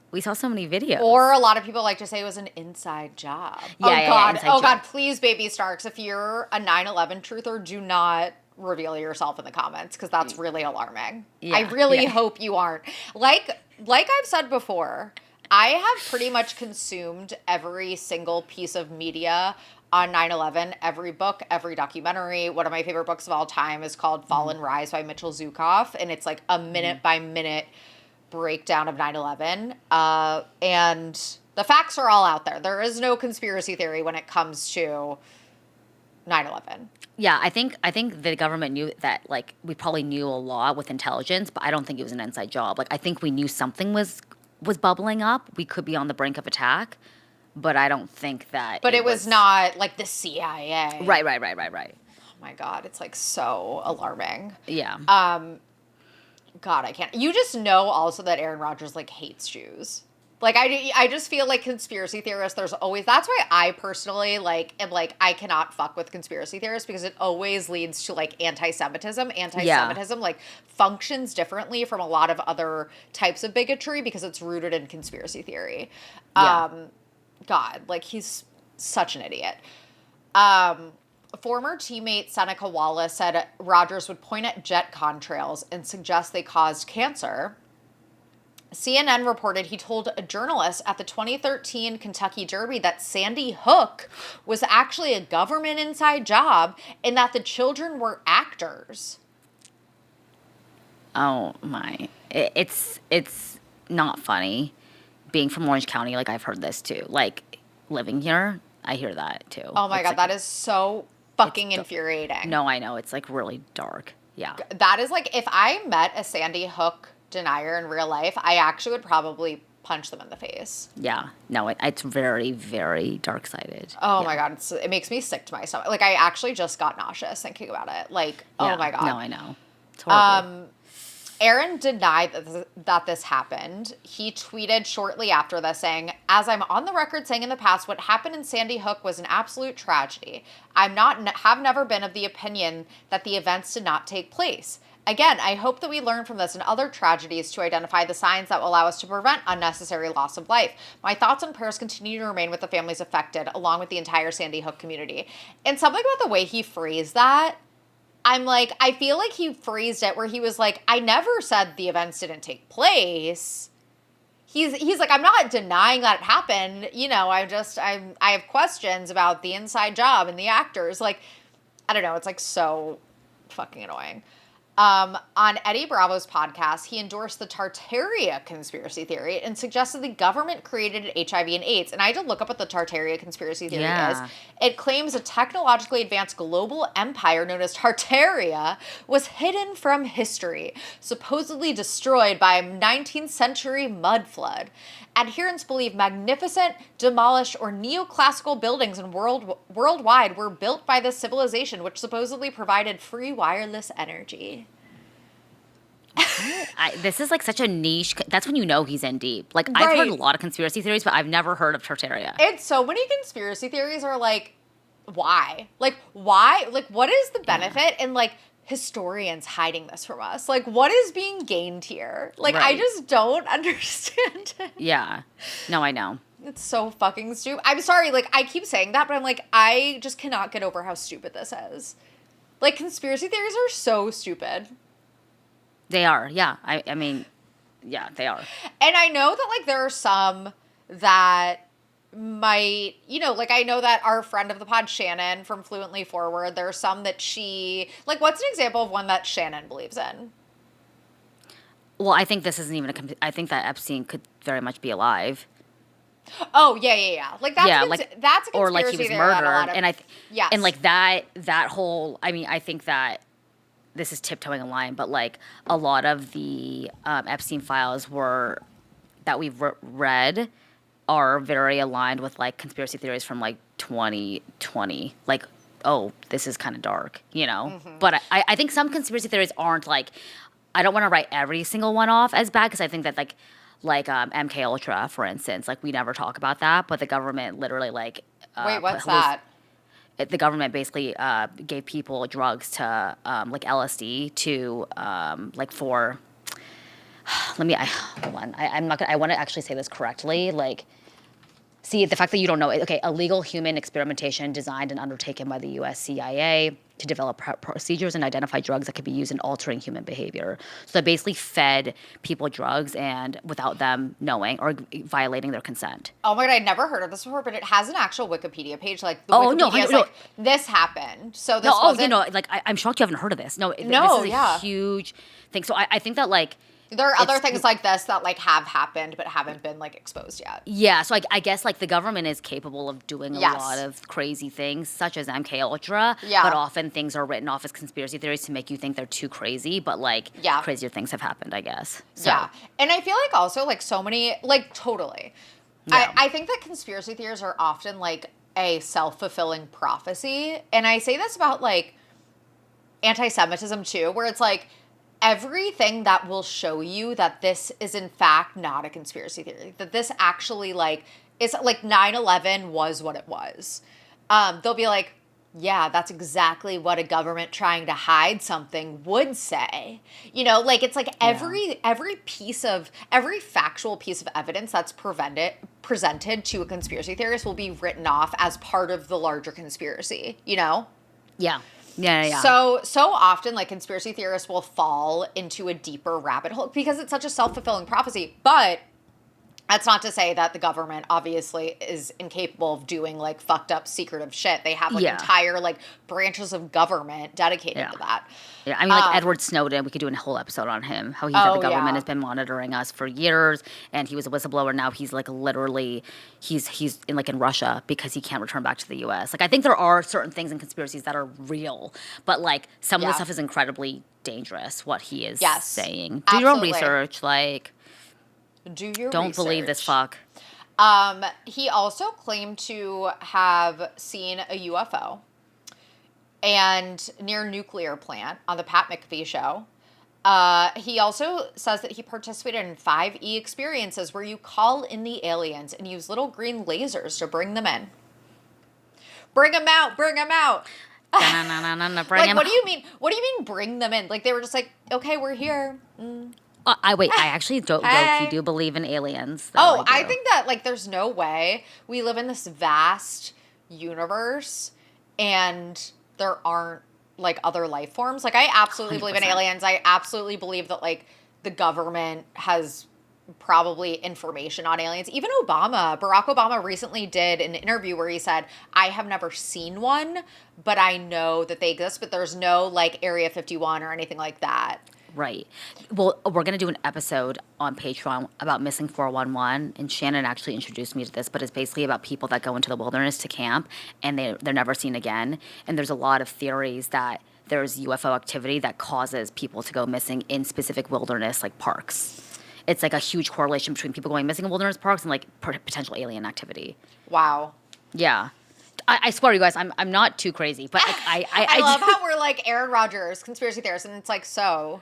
we saw so many videos. Or a lot of people like to say it was an inside job. Yeah, God, please, baby Snarks, if you're a 9/11 truther, do not reveal yourself in the comments because that's really alarming. I really hope you aren't. Like I've said before, I have pretty much consumed every single piece of media on 9/11, every book, every documentary. One of my favorite books of all time is called Fall and Rise by Mitchell Zukoff, and it's like a minute by minute breakdown of 9/11. And the facts are all out there. There is no conspiracy theory when it comes to 9/11. Yeah, I think the government knew that, like, we probably knew a lot with intelligence, but I don't think it was an inside job. Like, I think we knew something was bubbling up. We could be on the brink of attack, but I don't think that. But it was not like the CIA. Right. Oh my God, it's like so alarming. Yeah. God, I can't. You just know also that Aaron Rodgers like hates Jews. Like I just feel like conspiracy theorists, there's always, that's why I personally am like, I cannot fuck with conspiracy theorists because it always leads to like anti-Semitism. Anti-Semitism like functions differently from a lot of other types of bigotry because it's rooted in conspiracy theory. God, like he's such an idiot. Former teammate Seneca Wallace said Rodgers would point at jet contrails and suggest they caused cancer. CNN reported he told a journalist at the 2013 Kentucky Derby that Sandy Hook was actually a government inside job and that the children were actors. Oh my. It's not funny. Being from Orange County, like I've heard this too. Like living here, I hear that too. Oh my God, that is so fucking infuriating. No, I know. It's like really dark. Yeah. That is like, if I met a Sandy Hook denier in real life, I actually would probably punch them in the face. Yeah. No, it's very, very dark-sided. Oh my God. It makes me sick to my stomach. Like I actually just got nauseous thinking about it. Like, oh my God. No, I know. It's horrible. Aaron denied that this happened. He tweeted shortly after this saying, "As I'm on the record saying in the past, what happened in Sandy Hook was an absolute tragedy. Have never been of the opinion that the events did not take place. Again, I hope that we learn from this and other tragedies to identify the signs that will allow us to prevent unnecessary loss of life. My thoughts and prayers continue to remain with the families affected, along with the entire Sandy Hook community." And something about the way he phrased that, I'm like, I feel like he phrased it where he was like, I never said the events didn't take place. He's like, I'm not denying that it happened. You know, I have questions about the inside job and the actors. Like, I don't know. It's like so fucking annoying. On Eddie Bravo's podcast, he endorsed the Tartaria conspiracy theory and suggested the government created HIV and AIDS. And I had to look up what the Tartaria conspiracy theory is. It claims a technologically advanced global empire known as Tartaria was hidden from history, supposedly destroyed by a 19th century mud flood. Adherents believe magnificent, demolished, or neoclassical buildings worldwide were built by this civilization, which supposedly provided free wireless energy. This is like such a niche. That's when you know he's in deep. Like I've heard a lot of conspiracy theories, but I've never heard of Tartaria. And so many conspiracy theories are like, why? Like, why? Like, what is the benefit? And like, historians hiding this from us. Like, what is being gained here? Like, I just don't understand it. Yeah. No, I know. It's so fucking stupid. I'm sorry, like, I keep saying that, but I'm like, I just cannot get over how stupid this is. Like, conspiracy theories are so stupid. They are, yeah. I mean, yeah, they are. And I know that, like, there are some that might, like I know that our friend of the pod, Shannon from Fluently Forward, there are some that like, what's an example of one that Shannon believes in? Well, I think this isn't even I think that Epstein could very much be alive. Oh, yeah. Like, Yeah, like, that's a or like he conspiracy was theory that a lot murdered, of, and and yes. like that whole. I mean, I think that this is tiptoeing a line, but like a lot of the Epstein files that we've read are very aligned with like conspiracy theories from like 2020. Like, oh, this is kind of dark, you know. But I think some conspiracy theories aren't like. I don't want to write every single one off as bad because I think that like MK Ultra, for instance, like we never talk about that, but the government literally like Wait, put what's that? the government basically gave people drugs to like LSD to like for hold on, I'm not gonna, I want to actually say this correctly, like. See, the fact that you don't know it. Okay, illegal human experimentation designed and undertaken by the US CIA to develop procedures and identify drugs that could be used in altering human behavior. So they basically fed people drugs and without them knowing or violating their consent. Oh my God, I'd never heard of this before, but it has an actual Wikipedia page. Like, the Oh, no, Wikipedia is no. like, this happened. So No, this oh, you wasn't. know, like I'm shocked you haven't heard of this. No, this No, is a yeah. huge thing. So I think that like There are other it's things like this that, like, have happened but haven't been, like, exposed yet. yeah, so I guess like the government is capable of doing a lot Yes. of crazy things, such as MK Ultra. Yeah. But often things are written off as conspiracy theories to make you think they're too crazy. But like Yeah. crazier things have happened, I guess. So, Yeah. And I feel like also, like, so many, like, totally. Yeah. I think that conspiracy theories are often, like, a self-fulfilling prophecy. And I say this about, like, anti-Semitism, too, where it's, like, everything that will show you that this is, in fact, not a conspiracy theory, that this actually, like, is, like, 9/11 was what it was. They'll be like, yeah, that's exactly what a government trying to hide something would say. Like, it's like every factual piece of evidence that's presented to a conspiracy theorist will be written off as part of the larger conspiracy, Yeah. Yeah. So often, like, conspiracy theorists will fall into a deeper rabbit hole because it's such a self-fulfilling prophecy. But that's not to say that the government obviously is incapable of doing, like, fucked up secretive shit. They have, like, Yeah. entire, like, branches of government dedicated Yeah. to that. Yeah, I mean, like Edward Snowden, we could do a whole episode on him. How he said the government has been monitoring us for years, and he was a whistleblower. Now he's like literally, he's in Russia because he can't return back to the U.S. Like I think there are certain things in conspiracies that are real, but like some of the stuff is incredibly dangerous. What he is saying. Do your own research. Like, do your don't research. believe this fuck. He also claimed to have seen a UFO. And near a nuclear plant on the Pat McAfee show. He also says that he participated in 5E experiences where you call in the aliens and use little green lasers to bring them in. Bring them out, bring them out. Like, what do you mean? What do you mean bring them in? Like, they were just like, okay, we're here. I actually low-key do believe in aliens. Oh, I think that, like, there's no way we live in this vast universe and there aren't, like, other life forms. Like, I absolutely 100%. believe in aliens. I absolutely believe that, like, the government has probably information on aliens. Even Barack Obama recently did an interview where he said, I have never seen one, but I know that they exist, but there's no, like, Area 51 or anything like that. Right. Well, we're going to do an episode on Patreon about Missing 411, and Shannon actually introduced me to this, but it's basically about people that go into the wilderness to camp, and they're never seen again. And there's a lot of theories that there's UFO activity that causes people to go missing in specific wilderness, like parks. It's like a huge correlation between people going missing in wilderness parks and, like, potential alien activity. Wow. Yeah. I swear, you guys, I'm not too crazy, but like, I love how we're like Aaron Rodgers, conspiracy theorist, and it's like so.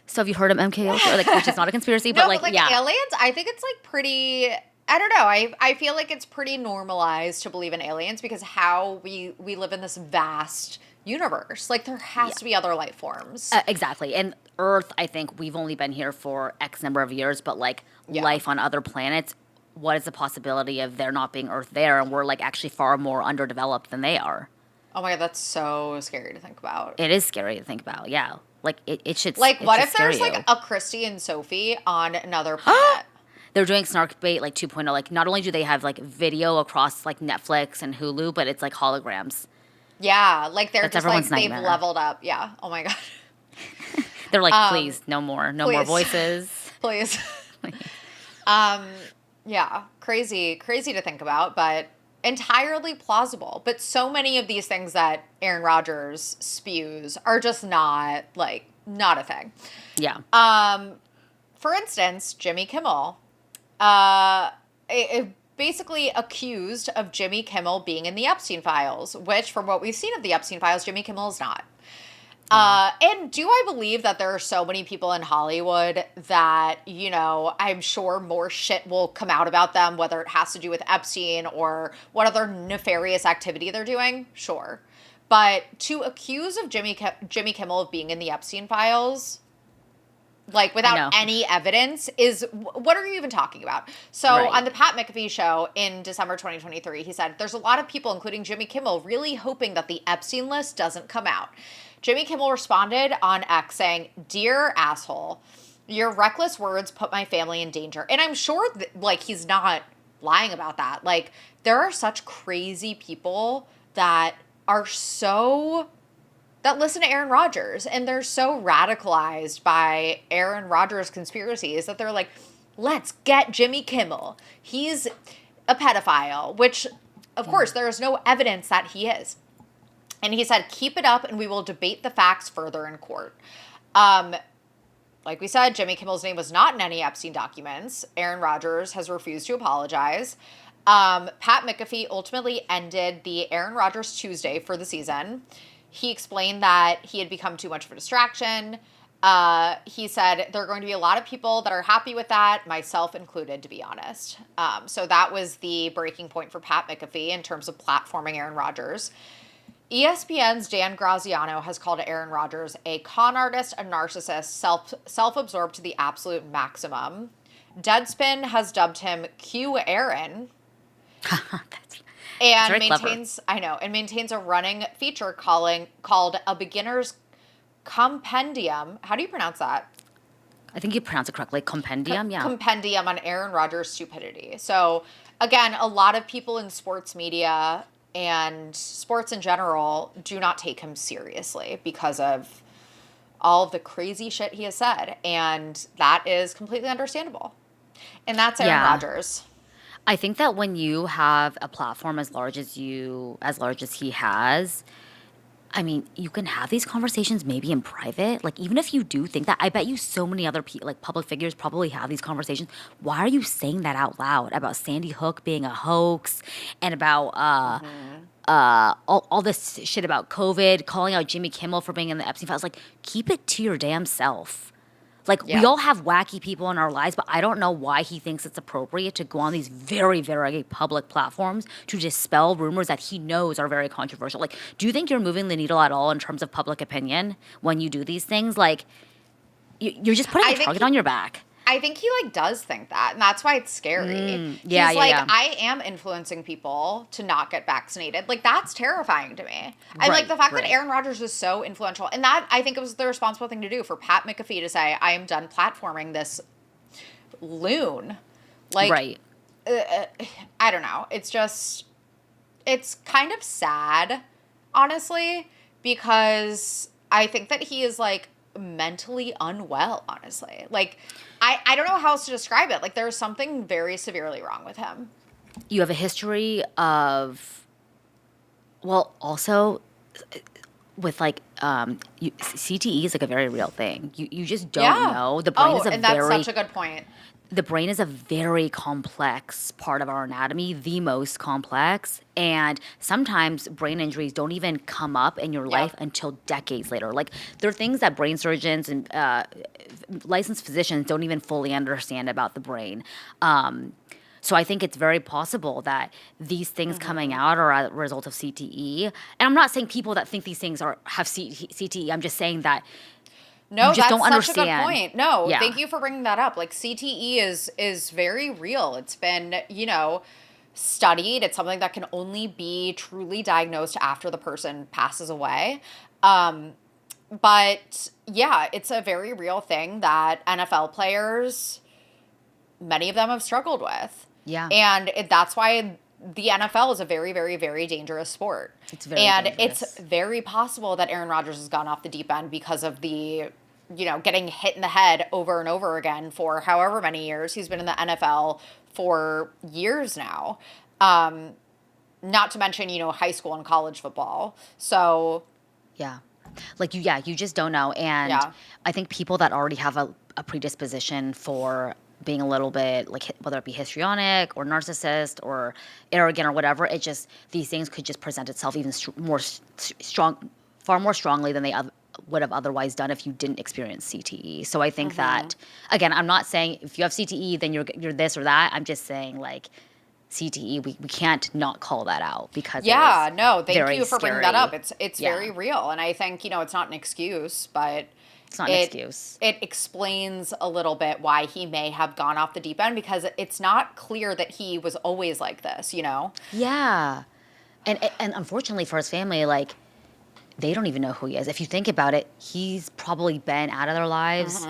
So have you heard of MK Ultra? Like, which is not a conspiracy, but No, like, but, like, yeah. aliens, I think it's like pretty. I don't know. I feel like it's pretty normalized to believe in aliens because how we live in this vast universe. Like, there has to be other life forms. Exactly. And Earth, I think we've only been here for X number of years, but like life on other planets, what is the possibility of there not being Earth there, and we're like actually far more underdeveloped than they are? Oh my God, that's so scary to think about. It is scary to think about. Yeah, like it should. Like, it what should if there's scare like you. a Christy and Sophie on another planet? They're doing Snark Bait like 2.0. Like not only do they have like video across like Netflix and Hulu, but it's like holograms. Yeah, like they're That's just everyone's like they've nightmare. leveled up. Yeah. Oh my god. They're like, Um, please, no more, no more please, voices. please. Please. Um, yeah, crazy, crazy to think about, but entirely plausible. But so many of these things that Aaron Rodgers spews are just not like not a thing. Yeah. For instance, Jimmy Kimmel, uh, basically accused of Jimmy Kimmel being in the Epstein files, which, from what we've seen of the Epstein files, Jimmy Kimmel is not. And do I believe that there are so many people in Hollywood that, you know, I'm sure more shit will come out about them, whether it has to do with Epstein or what other nefarious activity they're doing? Sure. But to accuse of Jimmy Kimmel of being in the Epstein files, like I without know. any evidence, is what are you even talking about? So Right. on the Pat McAfee show in December 2023, he said, there's a lot of people, including Jimmy Kimmel, really hoping that the Epstein list doesn't come out. Jimmy Kimmel responded on X saying, "Dear asshole, your reckless words put my family in danger." And I'm sure like he's not lying about that. Like there are such crazy people that are so that listen to Aaron Rodgers and they're so radicalized by Aaron Rodgers conspiracies that they're like, let's get Jimmy Kimmel. He's a pedophile, which of course there is no evidence that he is. And he said, keep it up and we will debate the facts further in court. Like we said, Jimmy Kimmel's name was not in any Epstein documents. Aaron Rodgers has refused to apologize. Pat McAfee ultimately ended the Aaron Rodgers Tuesday for the season. He explained that he had become too much of a distraction. He said there are going to be a lot of people that are happy with that, myself included, to be honest. So that was the breaking point for Pat McAfee in terms of platforming Aaron Rodgers. ESPN's Dan Graziano has called Aaron Rodgers a con artist, a narcissist, self-absorbed to the absolute maximum. Deadspin has dubbed him Q Aaron. That's And very clever. maintains a running feature called A Beginner's Compendium. How do you pronounce that? I think you pronounce it correctly. Compendium, yeah. Compendium on Aaron Rodgers' stupidity. So, again, a lot of people in sports media and sports in general do not take him seriously because of all of the crazy shit he has said. And that is completely understandable. And that's Aaron Yeah. Rodgers. I think that when you have a platform as large as he has, I mean, you can have these conversations maybe in private. Like, even if you do think that, I bet you so many other people, like public figures, probably have these conversations. Why are you saying that out loud about Sandy Hook being a hoax and about all this shit about COVID, calling out Jimmy Kimmel for being in the Epstein files? Like, keep it to your damn self. Like, we Yeah. all have wacky people in our lives, but I don't know why he thinks it's appropriate to go on these very, very public platforms to dispel rumors that he knows are very controversial. Like, do you think you're moving the needle at all in terms of public opinion when you do these things? Like, you're just putting I a think target he, on your back. I think he like does think that, and that's why it's scary. Yeah, He's yeah, like, yeah. I am influencing people to not get vaccinated. Like that's terrifying to me. And like Right, the fact that right. Aaron Rodgers was so influential, and that I think it was the responsible thing to do for Pat McAfee to say, I am done platforming this loon. Like Right. I don't know. It's kind of sad, honestly, because I think that he is like mentally unwell, honestly. Like, I don't know how else to describe it. Like, there's something very severely wrong with him. You have a history of, well, also with like CTE is like a very real thing. You just don't Yeah. know. Oh, and that's such a good point. The brain is a very complex part of our anatomy, the most complex. And sometimes brain injuries don't even come up in your life Yep. until decades later. Like, there are things that brain surgeons and licensed physicians don't even fully understand about the brain. So I think it's very possible that these things coming out are a result of CTE. And I'm not saying people that think these things have CTE. I'm just saying that you No, just don't that's such a good understand. point. No, Yeah. thank you for bringing that up. Like CTE is very real. It's been, studied. It's something that can only be truly diagnosed after the person passes away. But yeah, it's a very real thing that NFL players many of them have struggled with. Yeah. And that's why the NFL is a very, very, very dangerous sport. It's very and dangerous. it's very possible that Aaron Rodgers has gone off the deep end because of the, getting hit in the head over and over again for however many years. He's been in the NFL for years now. Not to mention, high school and college football. So, Yeah. Like you just don't know. And Yeah. I think people that already have a predisposition for being a little bit like whether it be histrionic or narcissist or arrogant or whatever, these things could just present itself even far more strongly than they would have otherwise done if you didn't experience CTE. So I think that again, I'm not saying if you have CTE then you're this or that. I'm just saying like CTE, we can't not call that out because Yeah, it is no, thank very you for bringing that scary. up. It's Yeah. very real, and I think it's not an excuse, but It's not an excuse. it explains a little bit why he may have gone off the deep end because it's not clear that he was always like this. Yeah. And unfortunately for his family, like they don't even know who he is. If you think about it, he's probably been out of their lives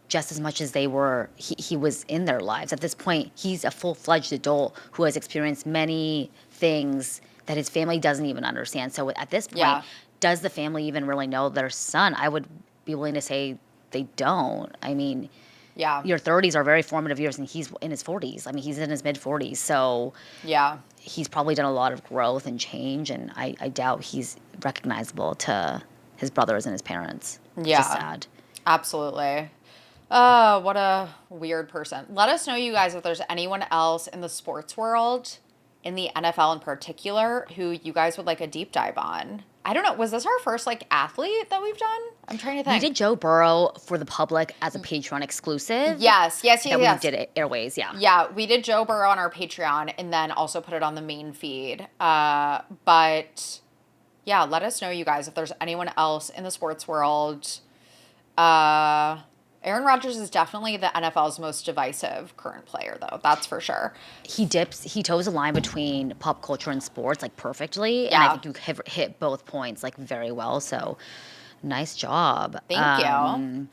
just as much as he was in their lives. At this point, he's a full-fledged adult who has experienced many things that his family doesn't even understand. So at this point, Yeah. does the family even really know their son? I would be willing to say they don't. I mean, Yeah, your 30s are very formative years, and he's in his 40s. I mean, he's in his mid-40s, so yeah, he's probably done a lot of growth and change, and I doubt he's recognizable to his brothers and his parents. It's just Yeah. sad. absolutely. What a weird person. Let us know, you guys, if there's anyone else in the sports world, in the NFL in particular, who you guys would like a deep dive on. I don't know. Was this our first athlete that we've done? I'm trying to We think. did Joe Burrow for the public as a Patreon exclusive. Yes, yes, yes, That yes. we did it airways, yeah. Yeah, we did Joe Burrow on our Patreon and then also put it on the main feed. But yeah, let us know, you guys, if there's anyone else in the sports world. Aaron Rodgers is definitely the NFL's most divisive current player, though. That's for sure. He toes a line between pop culture and sports like perfectly, and Yeah. I think you hit both points like very well. So, nice job. Thank you.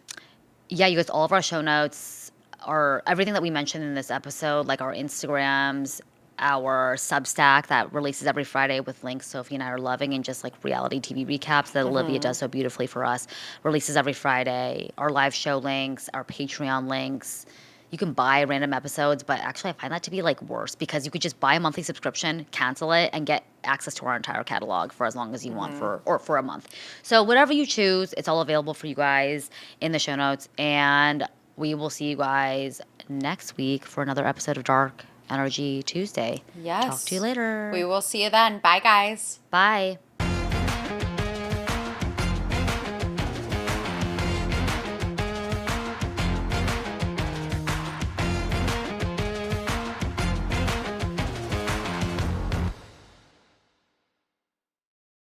Yeah, you guys, all of our show notes are everything that we mentioned in this episode, like our Instagrams, our Substack that releases every Friday with links Sophie and I are loving, and just like reality TV recaps that Olivia does so beautifully for us, releases every Friday. Our live show links, our Patreon links. You can buy random episodes, but actually I find that to be like worse because you could just buy a monthly subscription, cancel it, and get access to our entire catalog for as long as you want for a month. So whatever you choose, it's all available for you guys in the show notes. And we will see you guys next week for another episode of Dark Energy Tuesday. Yes. Talk to you later. We will see you then. Bye, guys. Bye.